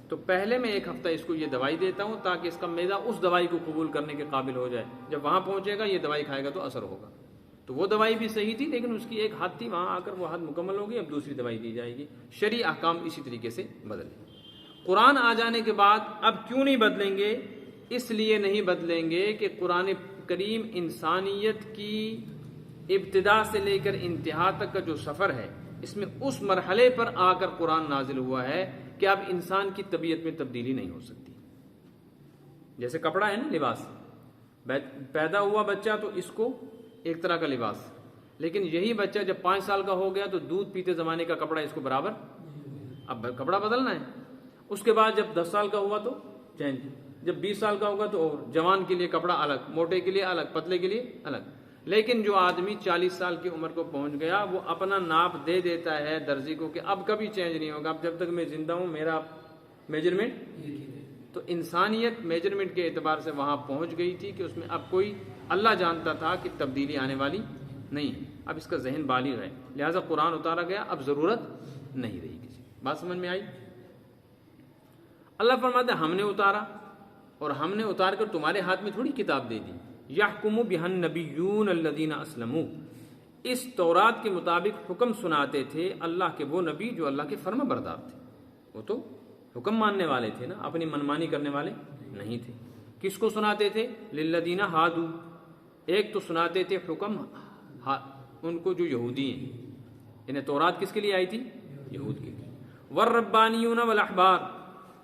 تو پہلے میں ایک ہفتہ اس کو یہ دوائی دیتا ہوں تاکہ اس کا معدہ اس دوائی کو قبول کرنے کے قابل ہو جائے. جب وہاں پہنچے گا یہ دوائی کھائے گا تو اثر ہوگا. تو وہ دوائی بھی صحیح تھی لیکن اس کی ایک حد تھی، وہاں آ کر وہ حد مکمل ہوگی، اب دوسری دوائی دی جائے گی. شرعی احکام اسی طریقے سے بدلے. قرآن آ جانے کے بعد اب کیوں نہیں بدلیں گے؟ اس لیے نہیں بدلیں گے کہ قرآن کریم انسانیت کی ابتدا سے لے کر انتہا تک کا جو سفر ہے، اس میں اس مرحلے پر آ کر قرآن نازل ہوا ہے کہ اب انسان کی طبیعت میں تبدیلی نہیں ہو سکتی. جیسے کپڑا ہے نا، لباس، پیدا ہوا بچہ تو اس کو ایک طرح کا لباس، لیکن یہی بچہ جب 5 سال کا ہو گیا تو دودھ پیتے زمانے کا کپڑا اس کو برابر، اب کپڑا بدلنا ہے. اس کے بعد جب 10 سال کا ہوا تو چینج، جب 20 سال کا ہوگا تو اور. جوان کے لیے کپڑا الگ، موٹے کے لیے الگ، پتلے کے لیے الگ. لیکن جو آدمی 40 سال کی عمر کو پہنچ گیا وہ اپنا ناپ دے دیتا ہے درزی کو کہ اب کبھی چینج نہیں ہوگا، اب جب تک میں زندہ ہوں میرا میجرمنٹ. تو انسانیت میجرمنٹ کے اعتبار سے وہاں پہنچ گئی تھی کہ اس میں اب کوئی، اللہ جانتا تھا کہ تبدیلی آنے والی نہیں ہے. اب اس کا ذہن بالغ ہے، لہٰذا قرآن اتارا گیا، اب ضرورت نہیں رہی کسی. بات سمجھ میں آئی؟ اللہ فرماتا ہے ہم نے اتارا، اور ہم نے اتار کر تمہارے ہاتھ میں تھوڑی کتاب دے دی. یحکم بہا النبیون الذین اسلموا، اس تورات کے مطابق حکم سناتے تھے اللہ کے وہ نبی جو اللہ کے فرما بردار تھے. وہ تو حکم ماننے والے تھے نا، اپنی منمانی کرنے والے نہیں تھے. کس کو سناتے تھے؟ للذین ہادو، ایک تو سناتے تھے حکم ان کو جو یہودی ہیں، انہیں تورات کس کے لیے آئی تھی؟ یہود کے لیے. والربانیون والاحبار،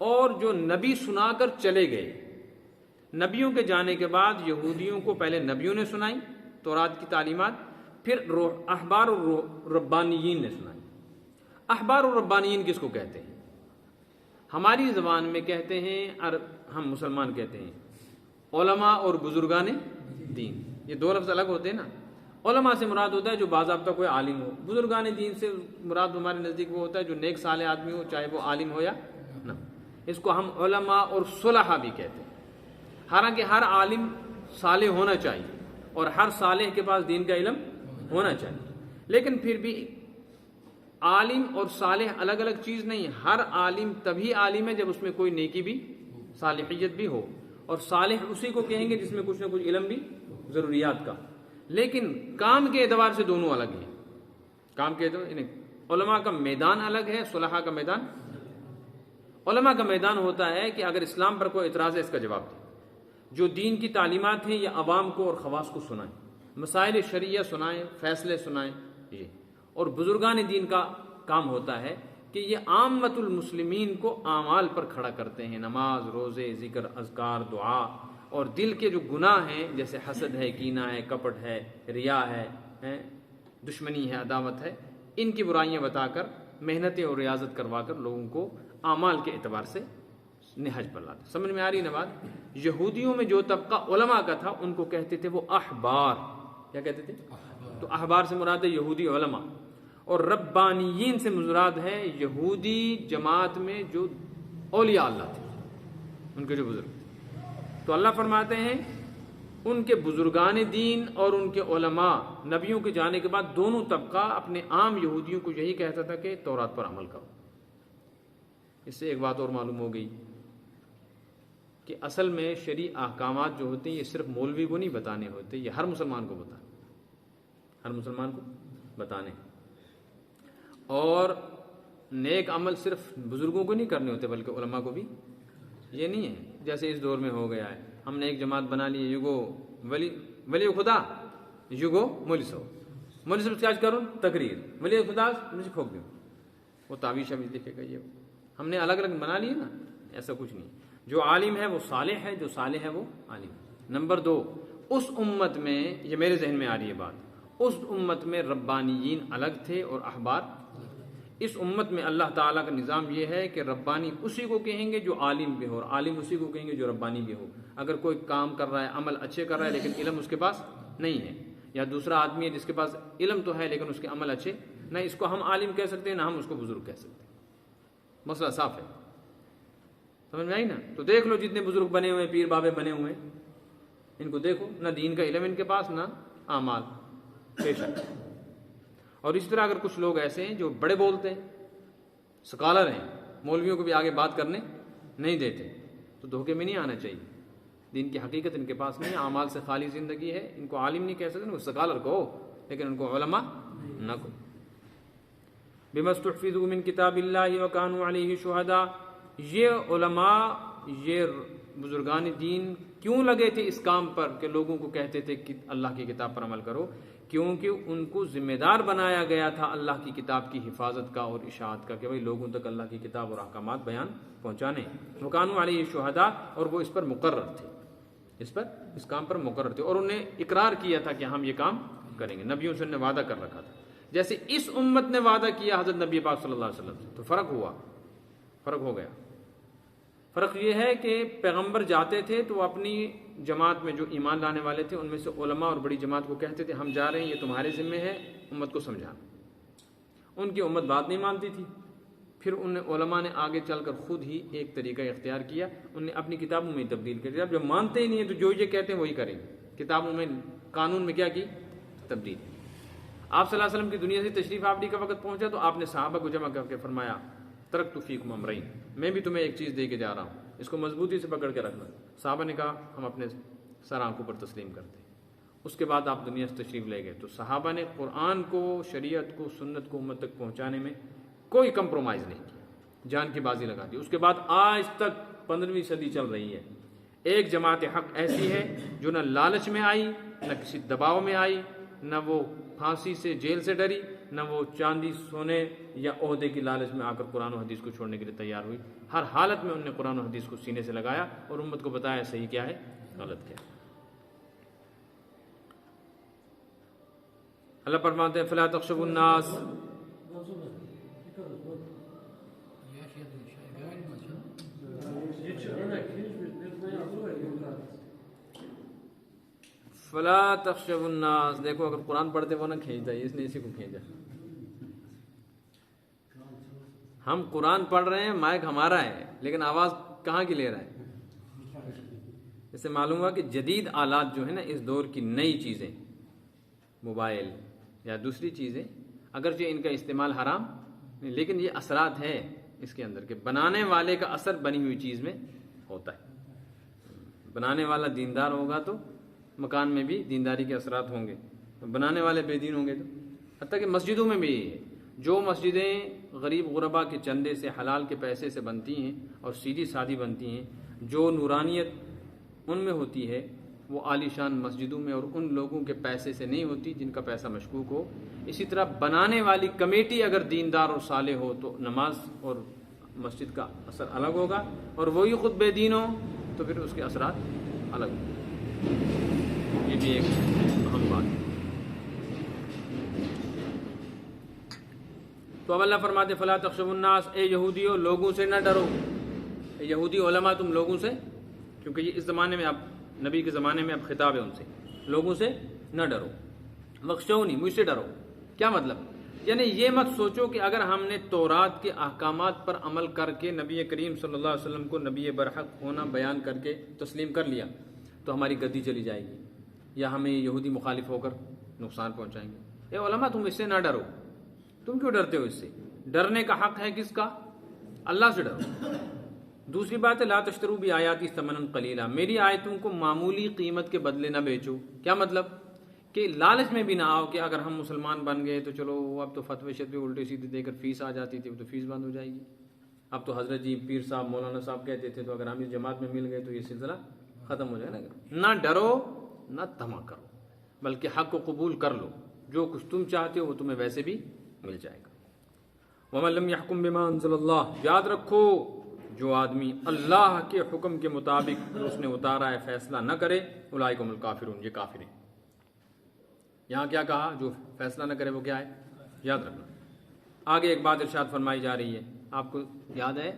اور جو نبی سنا کر چلے گئے. نبیوں کے جانے کے بعد یہودیوں کو پہلے نبیوں نے سنائی تورات کی تعلیمات، پھر احبار اور ربانیین نے سنائی. احبار اور ربانیین کس کو کہتے ہیں؟ ہماری زبان میں کہتے ہیں، ہم مسلمان کہتے ہیں علماء اور بزرگان دین. یہ دو لفظ الگ ہوتے ہیں نا. علماء سے مراد ہوتا ہے جو باضابطہ کوئی عالم ہو، بزرگان دین سے مراد ہمارے نزدیک وہ ہوتا ہے جو نیک صالح آدمی ہو، چاہے وہ عالم ہو یا نہ. اس کو ہم علماء اور صلحاء بھی کہتے ہیں. حالانکہ ہر عالم صالح ہونا چاہیے اور ہر صالح کے پاس دین کا علم ہونا چاہیے، لیکن پھر بھی عالم اور صالح الگ الگ چیز نہیں. ہر عالم تبھی عالم ہے جب اس میں کوئی نیکی بھی، صالحیت بھی ہو، اور صالح اسی کو کہیں گے جس میں کچھ نہ کچھ علم بھی ضروریات کا. لیکن کام کے اعتبار سے دونوں الگ ہیں. کام کے اعتبار علماء کا میدان الگ ہے، صلحاء کا میدان. علماء کا میدان ہوتا ہے کہ اگر اسلام پر کوئی اعتراض ہے اس کا جواب دیں، جو دین کی تعلیمات ہیں یہ عوام کو اور خواص کو سنائیں، مسائل شرعیہ سنائیں، فیصلے سنائیں. یہ اور بزرگان دین کا کام ہوتا ہے کہ یہ عامت المسلمین کو اعمال پر کھڑا کرتے ہیں، نماز، روزے، ذکر، اذکار، دعا، اور دل کے جو گناہ ہیں جیسے حسد ہے، کینہ ہے، کپٹ ہے، ریا ہے، دشمنی ہے، عداوت ہے، ان کی برائیاں بتا کر محنتیں اور ریاضت کروا کر لوگوں کو اعمال کے اعتبار سے نہج پر لاتے. سمجھ میں آ رہی نا بات؟ یہودیوں میں جو طبقہ علماء کا تھا ان کو کہتے تھے وہ احبار. کیا کہتے تھے؟ تو احبار سے مراد ہے یہودی علماء، اور ربانیین سے مراد ہے یہودی جماعت میں جو اولیاء اللہ تھے. ان کے جو بزرگ. تو اللہ فرماتے ہیں ان کے بزرگان دین اور ان کے علماء نبیوں کے جانے کے بعد دونوں طبقہ اپنے عام یہودیوں کو یہی کہتا تھا کہ تورات پر عمل کرو. اس سے ایک بات اور معلوم ہو گئی کہ اصل میں شرعی احکامات جو ہوتے ہیں یہ صرف مولوی کو نہیں بتانے ہوتے، یہ ہر مسلمان کو بتانے، ہر مسلمان کو بتانے. اور نیک عمل صرف بزرگوں کو نہیں کرنے ہوتے بلکہ علماء کو بھی. یہ نہیں ہے جیسے اس دور میں ہو گیا ہے، ہم نے ایک جماعت بنا لی، یگو ولی خدا یگو مولوی صاحب کیا کروں تقریر، ولی خدا مجھے کھوک دوں، وہ تعویذ شبیز لکھے گا. یہ ہم نے الگ الگ بنا لیے نا، ایسا کچھ نہیں. جو عالم ہے وہ صالح ہے، جو صالح ہے وہ عالم. نمبر 2، اس امت میں، یہ میرے ذہن میں آ رہی ہے بات، اس امت میں ربانیین الگ تھے اور احبار. اس امت میں اللہ تعالیٰ کا نظام یہ ہے کہ ربانی اسی کو کہیں گے جو عالم بھی ہو، اور عالم اسی کو کہیں گے جو ربانی بھی ہو. اگر کوئی کام کر رہا ہے، عمل اچھے کر رہا ہے لیکن علم اس کے پاس نہیں ہے، یا دوسرا آدمی ہے جس کے پاس علم تو ہے لیکن اس کے عمل اچھے نہ، اس کو ہم عالم کہہ سکتے ہیں نہ ہم اس کو بزرگ کہہ سکتے ہیں. مسئلہ صاف ہے، سمجھ میں آئی نا؟ تو دیکھ لو جتنے بزرگ بنے ہوئے، پیر بابے بنے ہوئے، ان کو دیکھو، نہ دین کا علم ان کے پاس، نہ اعمال. بے شک. اور اس طرح اگر کچھ لوگ ایسے ہیں جو بڑے بولتے ہیں، سکالر ہیں، مولویوں کو بھی آگے بات کرنے نہیں دیتے، تو دھوکے میں نہیں آنا چاہیے. دین کی حقیقت ان کے پاس نہیں ہے، اعمال سے خالی زندگی ہے. ان کو عالم نہیں کہہ سکتے، ان کو سکالر کہو لیکن ان کو علماء نہ کہو. بما استحفظوا من کتاب اللہ وکانوا علیہ شہداء. یہ علماء، یہ بزرگان دین کیوں لگے تھے اس کام پر کہ لوگوں کو کہتے تھے کہ اللہ کی کتاب پر عمل کرو؟ کیونکہ ان کو ذمہ دار بنایا گیا تھا اللہ کی کتاب کی حفاظت کا اور اشاعت کا، کہ بھائی لوگوں تک اللہ کی کتاب اور احکامات بیان پہنچانے. وکانوا علیہ شہداء، اور وہ اس پر مقرر تھے، اس کام پر مقرر تھے، اور انہیں اقرار کیا تھا کہ ہم یہ کام کریں گے. نبیوں سے انہیں وعدہ کر رکھا تھا، جیسے اس امت نے وعدہ کیا حضرت نبی پاک صلی اللہ علیہ وسلم سے. تو فرق ہو گیا. فرق یہ ہے کہ پیغمبر جاتے تھے تو وہ اپنی جماعت میں جو ایمان لانے والے تھے ان میں سے علماء اور بڑی جماعت کو کہتے تھے ہم جا رہے ہیں، یہ تمہارے ذمہ ہے، امت کو سمجھانا. ان کی امت بات نہیں مانتی تھی. پھر ان علماء نے آگے چل کر خود ہی ایک طریقہ اختیار کیا، انہوں نے اپنی کتابوں میں تبدیل کر دیا. اب جب مانتے ہی نہیں ہیں تو جو یہ کہتے ہیں وہی کریں گے. کتابوں میں، قانون میں کیا کی؟ تبدیل. آپ صلی اللہ علیہ وسلم کی دنیا سے تشریف آوری کا وقت پہنچا تو آپ نے صحابہ کو جمع کر کے فرمایا ترکت فیکم امرین، میں بھی تمہیں ایک چیز دے کے جا رہا ہوں، اس کو مضبوطی سے پکڑ کے رکھنا. صحابہ نے کہا ہم اپنے سر آنکھوں پر تسلیم کرتے ہیں. اس کے بعد آپ دنیا سے تشریف لے گئے. تو صحابہ نے قرآن کو، شریعت کو، سنت کو امت تک پہنچانے میں کوئی کمپرومائز نہیں کیا، جان کی بازی لگا دی. اس کے بعد آج تک 15ویں صدی چل رہی ہے. ایک جماعت حق ایسی ہے جو نہ لالچ میں آئی، نہ کسی دباؤ میں آئی، نہ وہ پھانسی سے، جیل سے ڈری، نہ وہ چاندی سونے یا عہدے کی لالچ میں آ کر قرآن و حدیث کو چھوڑنے کے لیے تیار ہوئی. ہر حالت میں انہوں نے قرآن و حدیث کو سینے سے لگایا اور امت کو بتایا صحیح کیا ہے، غلط کیا ہے. اللہ فرماتے ہیں فلا تخشوا الناس. فلا تخشوا الناس. دیکھو اگر قرآن پڑھتے وہ نہ کھینچتا، اس نے اسی کو کھینچا. ہم قرآن پڑھ رہے ہیں، مائک ہمارا ہے لیکن آواز کہاں کی لے رہا ہے؟ اس سے معلوم ہوا کہ جدید آلات جو ہے نا، اس دور کی نئی چیزیں، موبائل یا دوسری چیزیں، اگرچہ ان کا استعمال حرام لیکن یہ اثرات ہے اس کے اندر کہ بنانے والے کا اثر بنی ہوئی چیز میں ہوتا ہے. بنانے والا دیندار ہوگا تو مکان میں بھی دینداری کے اثرات ہوں گے، بنانے والے بے دین ہوں گے تو. حتیٰ کہ مسجدوں میں بھی یہ ہے، جو مسجدیں غریب غربا کے چندے سے، حلال کے پیسے سے بنتی ہیں اور سیدھی سادھی بنتی ہیں، جو نورانیت ان میں ہوتی ہے وہ عالی شان مسجدوں میں اور ان لوگوں کے پیسے سے نہیں ہوتی جن کا پیسہ مشکوک ہو. اسی طرح بنانے والی کمیٹی اگر دیندار اور صالح ہو تو نماز اور مسجد کا اثر الگ ہوگا، اور وہی خود بے دین ہو تو پھر اس کے اثرات الگ ہوں. یہ بھی ایک اہم بات ہے. تو اب اللہ فرماتے فلا تخشوا الناس، اے یہودیو لوگوں سے نہ ڈرو. اے یہودی علماء تم لوگوں سے، کیونکہ یہ اس زمانے میں اب نبی کے زمانے میں اب خطاب ہے ان سے، لوگوں سے نہ ڈرو. وخشونی، مجھ سے ڈرو. کیا مطلب؟ یعنی یہ مت سوچو کہ اگر ہم نے تورات کے احکامات پر عمل کر کے نبی کریم صلی اللہ علیہ وسلم کو نبی برحق ہونا بیان کر کے تسلیم کر لیا تو ہماری گدی چلی جائے گی یا ہمیں یہودی مخالف ہو کر نقصان پہنچائیں گے۔ اے علماء، تم اس سے نہ ڈرو۔ تم کیوں ڈرتے ہو؟ اس سے ڈرنے کا حق ہے کس کا؟ اللہ سے ڈرو۔ دوسری بات ہے لا تشترو بھی آیاتی ثمنا قلیلا، میری آیتوں کو معمولی قیمت کے بدلے نہ بیچو۔ کیا مطلب؟ کہ لالچ میں بھی نہ آؤ کہ اگر ہم مسلمان بن گئے تو چلو اب تو فتوی شتوی الٹے سیدھے دے کر فیس آ جاتی تھی، تو فیس بند ہو جائے گی۔ اب تو حضرت جی پیر صاحب مولانا صاحب کہتے تھے، تو اگر ہم اس جماعت میں مل گئے تو یہ سلسلہ ختم ہو جائے گا۔ نہ ڈرو نہ طمع کرو، بلکہ حق کو قبول کر لو۔ جو کچھ تم چاہتے ہو وہ تمہیں ویسے بھی مل جائے گا۔ وَمَن لَّمْ يَحْكُم بِمَا أَنزَلَ اللَّهُ، یاد رکھو جو آدمی اللہ کے حکم کے مطابق جو اس نے اتارا ہے فیصلہ نہ کرے، اولئک هم الکافرون، یہ کافر ہیں۔ یہاں کیا کہا؟ جو فیصلہ نہ کرے وہ کیا ہے؟ یاد رکھنا۔ آگے ایک بات ارشاد فرمائی جا رہی ہے، آپ کو یاد ہے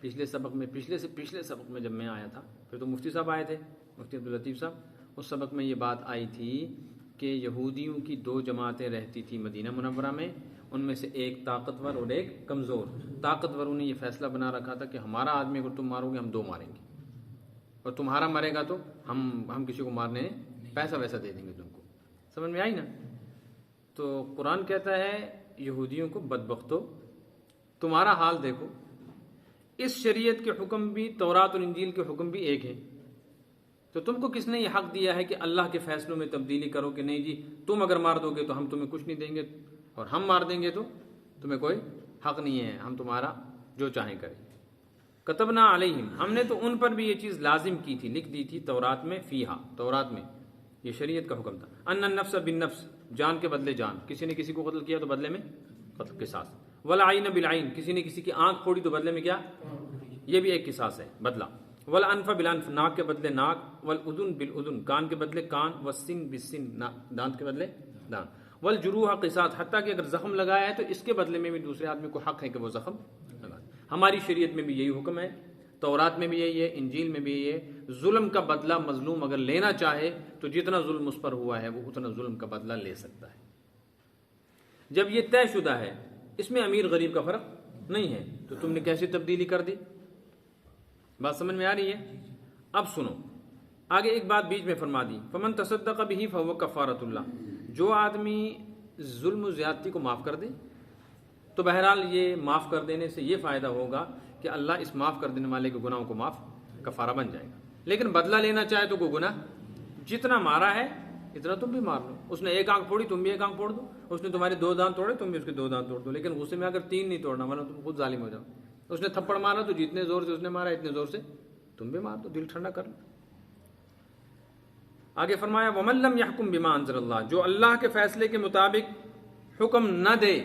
پچھلے سبق میں جب میں آیا تھا، پھر تو مفتی صاحب آئے تھے، مفتی عبداللطیف صاحب، اس سبق میں یہ بات آئی تھی کہ یہودیوں کی دو جماعتیں رہتی تھی مدینہ منورہ میں، ان میں سے ایک طاقتور اور ایک کمزور۔ طاقتوروں نے یہ فیصلہ بنا رکھا تھا کہ ہمارا آدمی اگر تم مارو گے ہم دو ماریں گے، اور تمہارا مرے گا تو ہم کسی کو مارنے پیسہ ویسا دے دیں گے تم کو۔ سمجھ میں آئی نا؟ تو قرآن کہتا ہے یہودیوں کو بدبختو، تمہارا حال دیکھو، اس شریعت کے حکم بھی تورات اور انجیل کے حکم بھی ایک ہیں، تو تم کو کس نے یہ حق دیا ہے کہ اللہ کے فیصلوں میں تبدیلی کرو کہ نہیں جی تم اگر مار دو گے تو ہم تمہیں کچھ نہیں دیں گے، اور ہم مار دیں گے تو تمہیں کوئی حق نہیں ہے، ہم تمہارا جو چاہیں کریں۔ کتبنا علیہم، ہم نے تو ان پر بھی یہ چیز لازم کی تھی، لکھ دی تھی تورات میں، فیہا، تورات میں یہ شریعت کا حکم تھا، ان النفس بالنفس، جان کے بدلے جان، کسی نے کسی کو قتل کیا تو بدلے میں قتل، قصاص، والعین بالعین، کسی نے کسی کی آنکھ پھوڑی تو بدلے میں کیا؟ یہ بھی ایک قصاص ہے، بدلہ، والانف بالانف، ناک کے بدلے ناک، والاذن بالاذن، کان کے بدلے کان، والسن بالسن، دانت کے بدلے دانت، والجروح قصاص، حتیٰ کہ اگر زخم لگایا ہے تو اس کے بدلے میں بھی دوسرے آدمی کو حق ہے کہ وہ زخم لگائے۔ ہماری شریعت میں بھی یہی حکم ہے، تورات میں بھی یہی ہے، انجیل میں بھی یہی ہے۔ ظلم کا بدلہ مظلوم اگر لینا چاہے تو جتنا ظلم اس پر ہوا ہے وہ اتنا ظلم کا بدلہ لے سکتا ہے، جب یہ طے شدہ ہے۔ اس میں امیر غریب کا فرق نہیں ہے، تو تم نے کیسے تبدیلی کر دی؟ بات سمجھ میں آ رہی ہے؟ اب سنو آگے ایک بات بیچ میں فرما دی، فمن تصدق به فهو کفارۃ اللہ، جو آدمی ظلم و زیادتی کو معاف کر دے تو بہرحال یہ معاف کر دینے سے یہ فائدہ ہوگا کہ اللہ اس معاف کر دینے والے کے گناہوں کو معاف کفارہ بن جائے گا۔ لیکن بدلہ لینا چاہے تو کوئی گناہ، جتنا مارا ہے اتنا تم بھی مار لو۔ اس نے ایک آنکھ پھوڑی تم بھی ایک آنکھ پھوڑ دو، اس نے تمہارے 2 دانت توڑے تم بھی اس کے 2 دانت توڑ دو، لیکن غصے میں اگر 3 نہیں توڑنا ورنہ تم خود ظالم ہو جاؤ۔ اس نے تھپڑ مارا تو جتنے زور سے اس نے مارا اتنے زور سے تم بھی مار دو، دل ٹھنڈا کر لو۔ آگے فرمایا وَمَن لَّمْ يَحْكُم بِمَا أَنزَلَ اللَّهُ، جو اللہ کے فیصلے کے مطابق حکم نہ دے،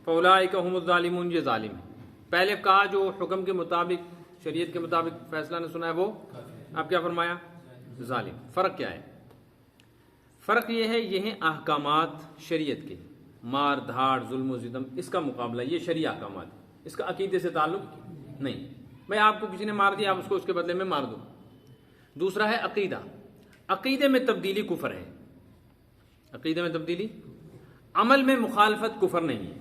فَأُولَٰئِكَ هُمُ الظَّالِمُونَ، یہ ظالم ہے۔ پہلے کہا جو حکم کے مطابق شریعت کے مطابق فیصلہ نہ سنا ہے وہ، اب کیا فرمایا؟ ظالم۔ فرق کیا ہے؟ فرق یہ ہے، یہ ہیں احکامات شریعت کے، مار دھاڑ ظلم و ستم، اس کا مقابلہ یہ شرعی احکامات، اس کا عقیدے سے تعلق نہیں۔ بھائی آپ کو کسی نے مار دیا، آپ اس کو اس کے بدلے میں مار دو۔ دوسرا ہے عقیدہ، عقیدے میں تبدیلی کفر ہے، عقیدے میں تبدیلی، عمل میں مخالفت کفر نہیں ہے،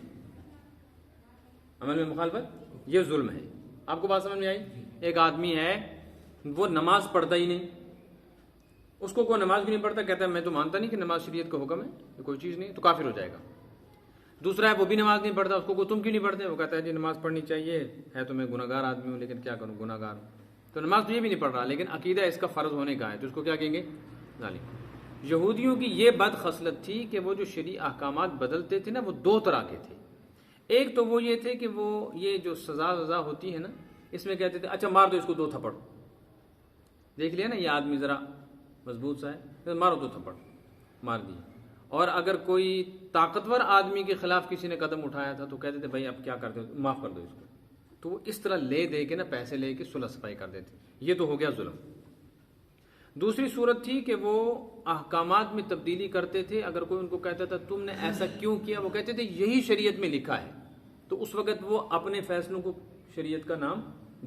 عمل میں مخالفت یہ ظلم ہے۔ آپ کو بات سمجھ میں آئی؟ ایک آدمی ہے وہ نماز پڑھتا ہی نہیں، اس کو کوئی نماز بھی نہیں پڑھتا، کہتا ہے میں تو مانتا نہیں کہ نماز شریعت کا حکم ہے، یہ کوئی چیز نہیں، تو کافر ہو جائے گا۔ دوسرا ہے وہ بھی نماز نہیں پڑھتا، اس کو تم کیوں نہیں پڑھتے؟ وہ کہتا ہے جی نماز پڑھنی چاہیے ہے تو میں گناہ گار آدمی ہوں، لیکن کیا کروں، گناہ گار ہوں، تو نماز تو یہ بھی نہیں پڑھ رہا، لیکن عقیدہ اس کا فرض ہونے کا ہے، تو اس کو کیا کہیں گے؟ ظالم۔ یہودیوں کی یہ بد خصلت تھی کہ وہ جو شرعی احکامات بدلتے تھے نا، وہ 2 طرح کے تھے۔ ایک تو وہ یہ تھے کہ وہ یہ جو سزا ہوتی ہے نا، اس میں کہتے تھے اچھا مار دو اس کو 2 تھپڑ، دیکھ لیا نا یہ آدمی ذرا مضبوط سا ہے، مارو 2 تھپڑ، مار دیے۔ اور اگر کوئی طاقتور آدمی کے خلاف کسی نے قدم اٹھایا تھا تو کہتے تھے بھائی اب کیا کرتے ہو، معاف کر دو اس کو، تو وہ اس طرح لے دے کے نا پیسے لے کے صلح صفائی کر دیتے، یہ تو ہو گیا ظلم۔ دوسری صورت تھی کہ وہ احکامات میں تبدیلی کرتے تھے، اگر کوئی ان کو کہتا تھا تم نے ایسا کیوں کیا، وہ کہتے تھے یہی شریعت میں لکھا ہے، تو اس وقت وہ اپنے فیصلوں کو شریعت کا نام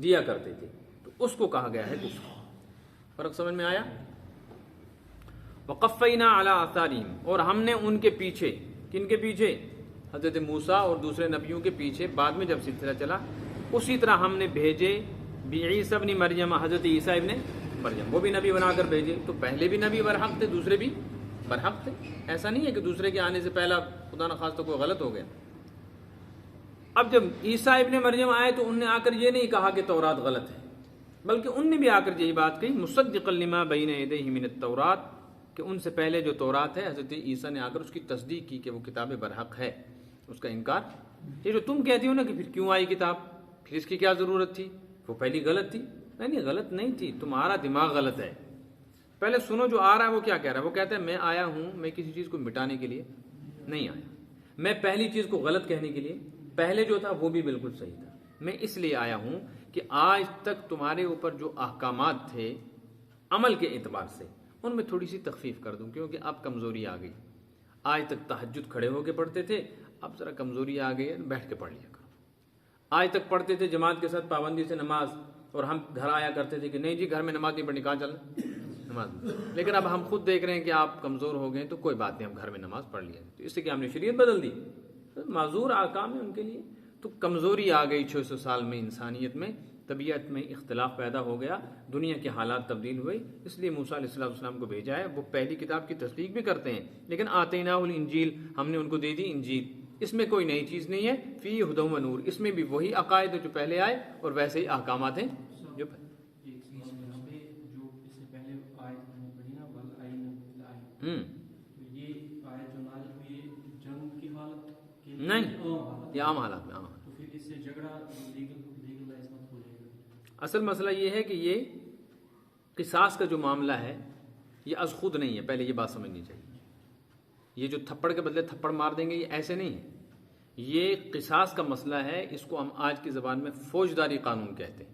دیا کرتے تھے، تو اس کو کہا گیا ہے کفر۔ فرق سمجھ میں آیا؟ وَقَفَّيْنَا عَلَىٰ آثَارِهِمْ، اور ہم نے ان کے پیچھے، کن کے پیچھے؟ حضرت موسیٰ اور دوسرے نبیوں کے پیچھے بعد میں جب سلسلہ چلا، اسی طرح ہم نے بھیجے بعیسیٰ ابن مریم، حضرت عیسیٰ ابن مریم، وہ بھی نبی بنا کر بھیجے. تو پہلے بھی نبی برحق تھے، دوسرے بھی برحق تھے. ایسا نہیں ہے کہ دوسرے کے آنے سے پہلا خدا نخواستہ کوئی غلط ہو گیا. اب جب عیسیٰ ابن مریم آئے تو انہوں نے آ کر یہ نہیں کہا کہ تورات غلط ہے، بلکہ ان نے بھی آ کر یہی بات کہی مصدقا لما بین یدیہ من التورات، کہ ان سے پہلے جو تورات ہے حضرت عیسیٰ نے آ کر اس کی تصدیق کی کہ وہ کتاب برحق ہے، اس کا انکار. یہ جو تم کہتی ہو نا کہ پھر کیوں آئی کتاب، پھر اس کی کیا ضرورت تھی، وہ پہلی غلط تھی. نہیں غلط نہیں تھی، تمہارا دماغ غلط ہے. پہلے سنو جو آ رہا ہے وہ کیا کہہ رہا ہے. وہ کہتا ہے میں آیا ہوں، میں کسی چیز کو مٹانے کے لیے نہیں آیا، میں پہلی چیز کو غلط کہنے کے لیے. پہلے جو تھا وہ بھی بالکل صحیح تھا. میں اس لیے آیا ہوں کہ آج تک تمہارے اوپر جو احکامات تھے عمل کے اعتبار سے ان میں تھوڑی سی تخفیف کر دوں، کیونکہ اب کمزوری آ گئی. آج تک تہجد کھڑے ہو کے پڑھتے تھے، اب ذرا کمزوری آ گئی ہے، بیٹھ کے پڑھ لیا کرو. آج تک پڑھتے تھے جماعت کے ساتھ پابندی سے نماز، اور ہم گھر آیا کرتے تھے کہ نہیں جی گھر میں نماز نہیں پڑھنی، کہاں چلنا نماز میں. لیکن اب ہم خود دیکھ رہے ہیں کہ آپ کمزور ہو گئے تو کوئی بات نہیں، ہم گھر میں نماز پڑھ لیا. تو اس سے کہ ہم نے شریعت بدل دی، معذور احکام ہے ان کے لیے. تو کمزوری آ گئی 600 سال میں انسانیت میں، طبیعت میں اختلاف پیدا ہو گیا، دنیا کے حالات تبدیل ہوئے. اس لیے موسیٰ علیہ السلام کو بھیجا ہے. وہ پہلی کتاب کی تصدیق بھی کرتے ہیں، لیکن آتیناہ الانجیل، ہم نے ان کو دے دی انجیل. اس میں کوئی نئی چیز نہیں ہے. فی ہدی و نور، اس میں بھی وہی عقائد جو پہلے آئے اور ویسے ہی احکامات ہیں جو نہیں، یہ عام حالات میں. اصل مسئلہ یہ ہے کہ یہ قصاص کا جو معاملہ ہے یہ از خود نہیں ہے. پہلے یہ بات سمجھنی چاہیے. یہ جو تھپڑ کے بدلے تھپڑ مار دیں گے یہ ایسے نہیں ہے. یہ قصاص کا مسئلہ ہے. اس کو ہم آج کی زبان میں فوجداری قانون کہتے ہیں.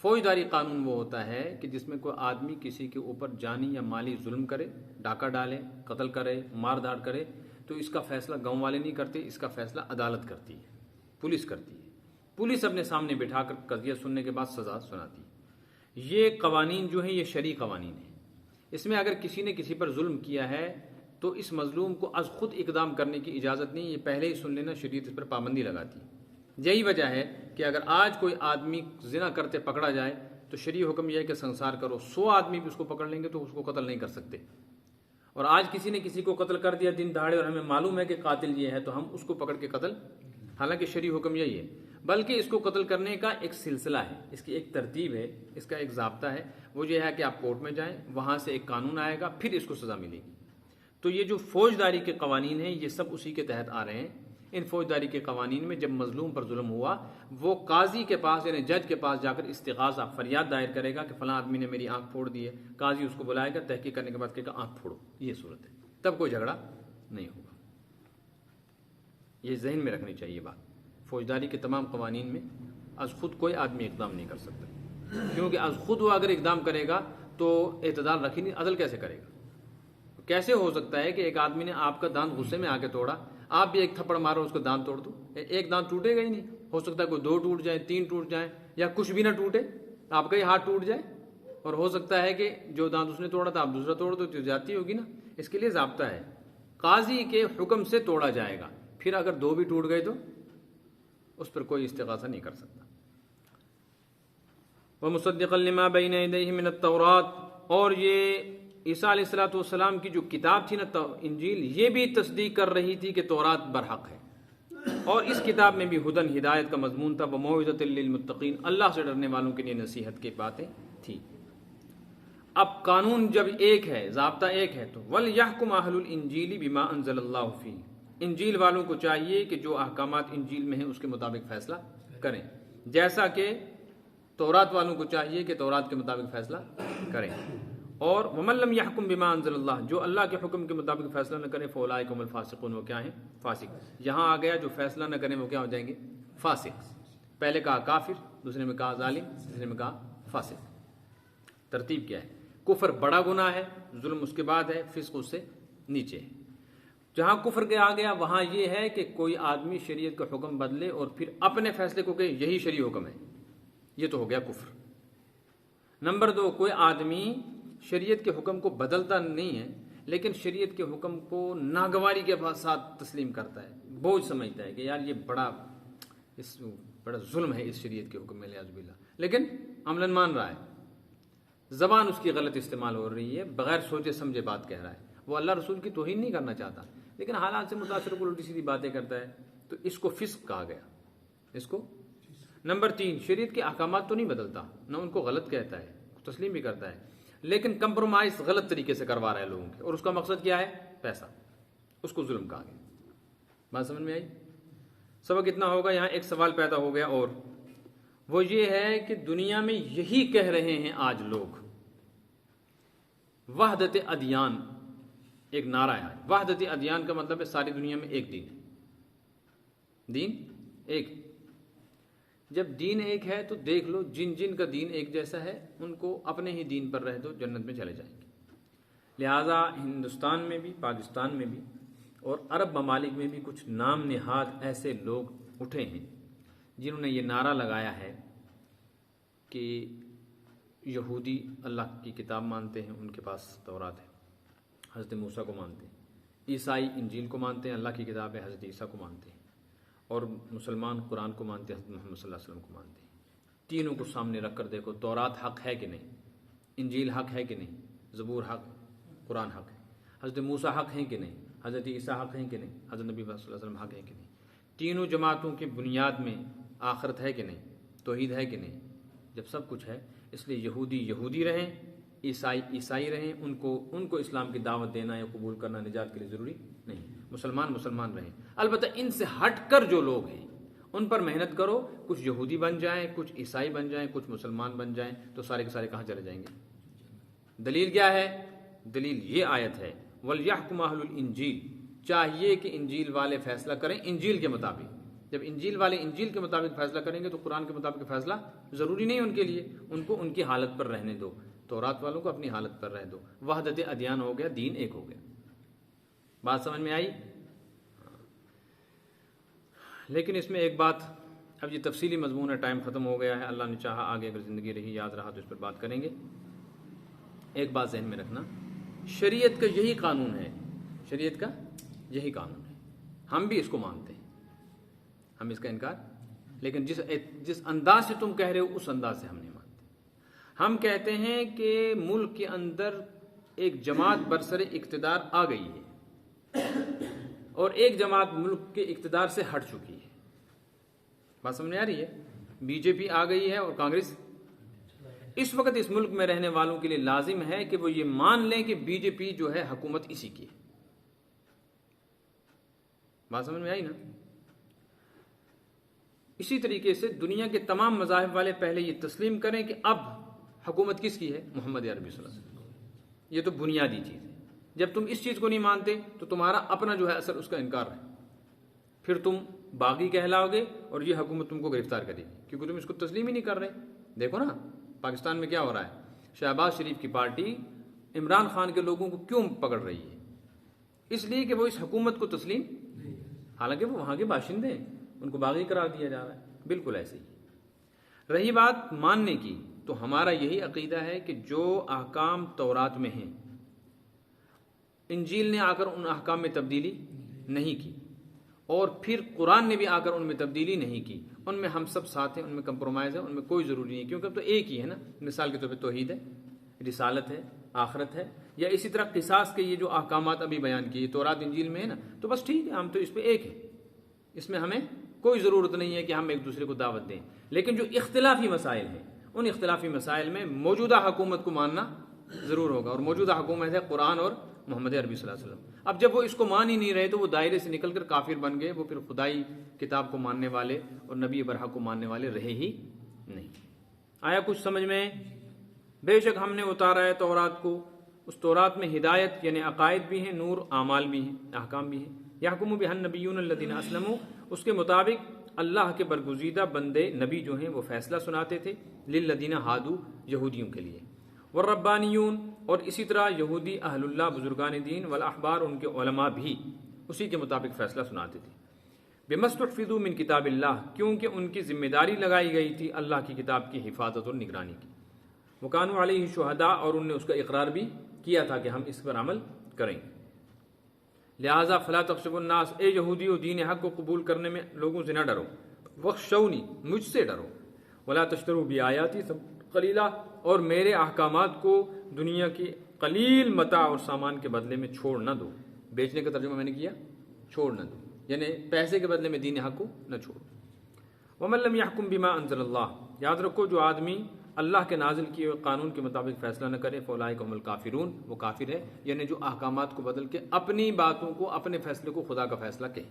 فوجداری قانون وہ ہوتا ہے کہ جس میں کوئی آدمی کسی کے اوپر جانی یا مالی ظلم کرے، ڈاکہ ڈالے، قتل کرے، مار دھاڑ کرے، تو اس کا فیصلہ گاؤں والے نہیں کرتے، اس کا فیصلہ عدالت کرتی ہے، پولیس کرتی ہے. پولیس اپنے سامنے بٹھا کر قضیہ سننے کے بعد سزا سناتی ہے. یہ قوانین جو ہیں یہ شرعی قوانین ہیں. اس میں اگر کسی نے کسی پر ظلم کیا ہے تو اس مظلوم کو از خود اقدام کرنے کی اجازت نہیں. یہ پہلے ہی سن لینا، شریعت اس پر پابندی لگاتی ہے. یہی وجہ ہے کہ اگر آج کوئی آدمی زنا کرتے پکڑا جائے تو شرعی حکم یہ ہے کہ سنسار کرو. 100 آدمی بھی اس کو پکڑ لیں گے تو اس کو قتل نہیں کر سکتے. اور آج کسی نے کسی کو قتل کر دیا دن دہاڑے اور ہمیں معلوم ہے کہ قاتل یہ ہے تو ہم اس کو پکڑ کے قتل، حالانکہ شرعی حکم یہی ہے. بلکہ اس کو قتل کرنے کا ایک سلسلہ ہے، اس کی ایک ترتیب ہے، اس کا ایک ضابطہ ہے. وہ یہ ہے کہ آپ کورٹ میں جائیں، وہاں سے ایک قانون آئے گا، پھر اس کو سزا ملے گی. تو یہ جو فوجداری کے قوانین ہیں یہ سب اسی کے تحت آ رہے ہیں. ان فوجداری کے قوانین میں جب مظلوم پر ظلم ہوا، وہ قاضی کے پاس یعنی جج کے پاس جا کر استغاثہ، فریاد دائر کرے گا کہ فلاں آدمی نے میری آنکھ پھوڑ دی ہے. قاضی اس کو بلائے گا، تحقیق کرنے کے بعد کہے گا آنکھ پھوڑو. یہ صورت ہے، تب کوئی جھگڑا نہیں ہوگا. یہ ذہن میں رکھنی چاہیے بات. فوجداری کے تمام قوانین میں از خود کوئی آدمی اقدام نہیں کر سکتا، کیونکہ از خود وہ اگر اقدام کرے گا تو اعتدال رکھی نہیں. عدل کیسے کرے گا؟ کیسے ہو سکتا ہے کہ ایک آدمی نے آپ کا دانت غصے میں آ کے توڑا، آپ بھی ایک تھپڑ مارو اس کو دانت توڑ دو؟ ایک دانت ٹوٹے گا ہی نہیں. ہو سکتا ہے کوئی 2 ٹوٹ جائیں، 3 ٹوٹ جائیں، یا کچھ بھی نہ ٹوٹے، آپ کا ہی ہاتھ ٹوٹ جائے. اور ہو سکتا ہے کہ جو دانت اس نے توڑا تھا آپ دوسرا توڑ دو، تو زیادتی ہوگی نا. اس کے لیے ضابطہ ہے، قاضی کے حکم سے توڑا جائے گا. پھر اگر 2 بھی ٹوٹ گئے تو اس پر کوئی استغاثہ نہیں کر سکتا. وَمُصَدِّقًا لِمَا بَيْنَ يَدَيْهِ مِنَ التَّوْرَاتِ، اور یہ عیسیٰ علیہ السلام کی جو کتاب تھی نا انجیل، یہ بھی تصدیق کر رہی تھی کہ تورات برحق ہے. اور اس کتاب میں بھی ہدن، ہدایت کا مضمون تھا. وَمَوْعِظَةً لِّلْمُتَّقِينَ، اللہ سے ڈرنے والوں کے لیے نصیحت کی باتیں تھی. اب قانون جب ایک ہے، ضابطہ ایک ہے، تو وَلْيَحْكُمْ أَهْلُ الْإِنجِيلِ بِمَا أَنزَلَ اللَّهُ فِيهِ، انجیل والوں کو چاہیے کہ جو احکامات انجیل میں ہیں اس کے مطابق فیصلہ کریں، جیسا کہ تورات والوں کو چاہیے کہ تورات کے مطابق فیصلہ کریں. اور وَمَن لَّمْ يَحْكُم بِمَا أَنزَلَ اللَّهُ، جو اللہ کے حکم کے مطابق فیصلہ نہ کریں، فَأُولَٰئِكَ هُمُ الْفَاسِقُونَ، وہ کیا ہیں؟ فاسق. یہاں آ گیا جو فیصلہ نہ کریں وہ کیا ہو جائیں گے؟ فاسق. پہلے کہا کافر، دوسرے میں کہا ظالم، تیسرے میں کہا فاسق. ترتیب کیا ہے؟ کفر بڑا گناہ ہے، ظلم اس کے بعد ہے، فسق اس سے نیچے ہے. جہاں کفر کے آ گیا وہاں یہ ہے کہ کوئی آدمی شریعت کا حکم بدلے اور پھر اپنے فیصلے کو کہے یہی شرعی حکم ہے، یہ تو ہو گیا کفر. نمبر 2، کوئی آدمی شریعت کے حکم کو بدلتا نہیں ہے لیکن شریعت کے حکم کو ناگواری کے ساتھ تسلیم کرتا ہے، بوجھ سمجھتا ہے کہ یار یہ بڑا ظلم ہے اس شریعت کے حکم میں، لحاظ باللہ، لیکن عملاً مان رہا ہے، زبان اس کی غلط استعمال ہو رہی ہے، بغیر سوچے سمجھے بات کہہ رہا ہے، وہ اللہ رسول کی توہین نہیں کرنا چاہتا، لیکن حالات سے متاثر کو الٹی سیدھی باتیں کرتا ہے، تو اس کو فسق کہا گیا۔ اس کو نمبر 3، شریعت کے احکامات تو نہیں بدلتا، نہ ان کو غلط کہتا ہے، تسلیم بھی کرتا ہے، لیکن کمپرومائز غلط طریقے سے کروا رہا ہے لوگوں کے، اور اس کا مقصد کیا ہے؟ پیسہ، اس کو ظلم کہا گیا۔ بات سمجھ میں آئی؟ سبق اتنا ہوگا، یہاں ایک سوال پیدا ہو گیا، اور وہ یہ ہے کہ دنیا میں یہی کہہ رہے ہیں آج لوگ، وحدت ادیان ایک نعرہ ہے، وحدت ادیان کا مطلب ہے ساری دنیا میں ایک دین ہے، دین ایک۔ جب دین ایک ہے تو دیکھ لو جن جن کا دین ایک جیسا ہے ان کو اپنے ہی دین پر رہ دو، جنت میں چلے جائیں گے۔ لہٰذا ہندوستان میں بھی، پاکستان میں بھی، اور عرب ممالک میں بھی کچھ نام نہاد ایسے لوگ اٹھے ہیں جنہوں نے یہ نعرہ لگایا ہے کہ یہودی اللہ کی کتاب مانتے ہیں، ان کے پاس تورات ہے، حضرت موسیٰ کو مانتے ہیں، عیسائی انجیل کو مانتے ہیں، اللہ کی کتاب ہے، حضرت عیسیٰ کو مانتے ہیں، اور مسلمان قرآن کو مانتے ہیں، حضرت محمد صلی اللہ علیہ وسلم کو مانتے ہیں۔ تینوں کو سامنے رکھ کر دیکھو، تورات حق ہے کہ نہیں، انجیل حق ہے کہ نہیں، زبور حق، قرآن حق ہے، حضرت موسیٰ حق ہیں کہ نہیں، حضرت عیسیٰ حق ہیں کہ نہیں، حضرت نبی صلی اللہ علیہ وسلم حق ہے کہ نہیں۔ تینوں جماعتوں کی بنیاد میں آخرت ہے کہ نہیں، توحید ہے کہ نہیں؟ جب سب کچھ ہے، اس لیے یہودی یہودی رہیں، عیسائی عیسائی رہیں، ان کو اسلام کی دعوت دینا یا قبول کرنا نجات کے لیے ضروری نہیں، مسلمان مسلمان رہیں۔ البتہ ان سے ہٹ کر جو لوگ ہیں ان پر محنت کرو، کچھ یہودی بن جائیں، کچھ عیسائی بن جائیں، کچھ مسلمان بن جائیں، تو سارے کے سارے کہاں چلے جائیں گے؟ دلیل کیا ہے؟ دلیل یہ آیت ہے، وَلْيَحْكُمْ أَهْلُ الْإِنْجِيلِ، چاہیے کہ انجیل والے فیصلہ کریں انجیل کے مطابق۔ جب انجیل والے انجیل کے مطابق فیصلہ کریں گے تو قرآن کے مطابق فیصلہ ضروری نہیں ان کے لیے، ان کو ان کی حالت پر رہنے دو، تورات والوں کو اپنی حالت پر رہ دو، وحدت ادیان ہو گیا، دین ایک ہو گیا۔ بات سمجھ میں آئی؟ لیکن اس میں ایک بات، اب یہ تفصیلی مضمون ہے، ٹائم ختم ہو گیا ہے، اللہ نے چاہا آگے اگر زندگی رہی یاد رہا تو اس پر بات کریں گے۔ ایک بات ذہن میں رکھنا، شریعت کا یہی قانون ہے، شریعت کا یہی قانون ہے، ہم بھی اس کو مانتے ہیں، ہم اس کا انکار، لیکن جس انداز سے تم کہہ رہے ہو اس انداز سے ہم نہیں مانتے۔ ہم کہتے ہیں کہ ملک کے اندر ایک جماعت برسر اقتدار آ گئی ہے اور ایک جماعت ملک کے اقتدار سے ہٹ چکی ہے۔ بات سمجھ آ رہی ہے؟ بی جے پی آ گئی ہے اور کانگریس اس وقت اس ملک میں رہنے والوں کے لیے لازم ہے کہ وہ یہ مان لیں کہ بی جے پی جو ہے حکومت اسی کی ہے۔ بات سمجھ میں آئی نا؟ اسی طریقے سے دنیا کے تمام مذاہب والے پہلے یہ تسلیم کریں کہ اب حکومت کس کی ہے؟ محمد عربی صلی اللہ علیہ وسلم۔ یہ تو بنیادی چیز ہے۔ جب تم اس چیز کو نہیں مانتے تو تمہارا اپنا جو ہے اثر اس کا انکار ہے، پھر تم باغی کہلاؤ گے اور یہ حکومت تم کو گرفتار کرے گی، کیونکہ تم اس کو تسلیم ہی نہیں کر رہے۔ دیکھو نا پاکستان میں کیا ہو رہا ہے، شہباز شریف کی پارٹی عمران خان کے لوگوں کو کیوں پکڑ رہی ہے؟ اس لیے کہ وہ اس حکومت کو تسلیم، حالانکہ وہ وہاں کے باشندے ہیں، ان کو باغی قرار دیا جا رہا ہے۔ بالکل ایسے ہی رہی بات ماننے کی، تو ہمارا یہی عقیدہ ہے کہ جو احکام تورات میں ہیں، انجیل نے آ کر ان احکام میں تبدیلی نہیں کی، اور پھر قرآن نے بھی آ کر ان میں تبدیلی نہیں کی، ان میں ہم سب ساتھ ہیں، ان میں کمپرومائز ہے، ان میں کوئی ضروری نہیں، کیونکہ اب تو ایک ہی ہے نا۔ مثال کے طور پہ توحید ہے، رسالت ہے، آخرت ہے، یا اسی طرح قصاص کے یہ جو احکامات ابھی بیان کیے تورات انجیل میں ہے نا، تو بس ٹھیک ہے، ہم تو اس پہ ایک ہیں، اس میں ہمیں کوئی ضرورت نہیں ہے کہ ہم ایک دوسرے کو دعوت دیں۔ لیکن جو اختلافی مسائل ہیں، ان اختلافی مسائل میں موجودہ حکومت کو ماننا ضرور ہوگا، اور موجودہ حکومت ہے قرآن اور محمد عربی صلی اللہ علیہ وسلم۔ اب جب وہ اس کو مان ہی نہیں رہے تو وہ دائرے سے نکل کر کافر بن گئے، وہ پھر خدائی کتاب کو ماننے والے اور نبی برحق کو ماننے والے رہے ہی نہیں۔ آیا کچھ سمجھ میں؟ بے شک ہم نے اتارا ہے تورات کو، اس تورات میں ہدایت یعنی عقائد بھی ہیں، نور اعمال بھی ہیں، احکام بھی ہیں۔ یحکم بہا النبیون الذین اسلموا، اس کے مطابق اللہ کے برگزیدہ بندے نبی جو ہیں وہ فیصلہ سناتے تھے، للذین ہادو، یہودیوں کے لیے، والربانیون، اور اسی طرح یہودی اہل اللہ بزرگان دین، والاحبار، ان کے علماء بھی اسی کے مطابق فیصلہ سناتے تھے۔ بما استحفظوا من کتاب اللہ، کیونکہ ان کی ذمہ داری لگائی گئی تھی اللہ کی کتاب کی حفاظت اور نگرانی کی۔ وکانوا علیہ شہداء، اور ان نے اس کا اقرار بھی کیا تھا کہ ہم اس پر عمل کریں۔ لہٰذا فلا تخشوا الناس، اے یہودیو دین حق کو قبول کرنے میں لوگوں سے نہ ڈرو، واخشونی، مجھ سے ڈرو، ولا تشتروا بآیاتی قلیلا، اور میرے احکامات کو دنیا کی قلیل متاع اور سامان کے بدلے میں چھوڑ نہ دو۔ بیچنے کا ترجمہ میں نے کیا چھوڑ نہ دو، یعنی پیسے کے بدلے میں دین حق کو نہ چھوڑو۔ ومن لم يحكم بما انزل اللہ، یاد رکھو جو آدمی اللہ کے نازل کیے ہوئے قانون کے مطابق فیصلہ نہ کرے فاولئک هم الکافرون، وہ کافر ہے، یعنی جو احکامات کو بدل کے اپنی باتوں کو، اپنے فیصلے کو خدا کا فیصلہ کہے۔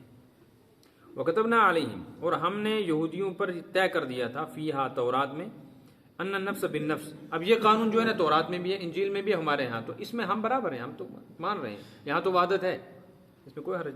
وکتبنا علیہم، اور ہم نے یہودیوں پر طے کر دیا تھا، فیہا تورات میں، ان النفس بالنفس، اب یہ قانون جو ہے نا تورات میں بھی ہے، انجیل میں بھی ہے، ہمارے ہاں تو اس میں ہم برابر ہیں، ہم تو مان رہے ہیں، یہاں تو وحدت ہے، اس میں کوئی حرج نہیں۔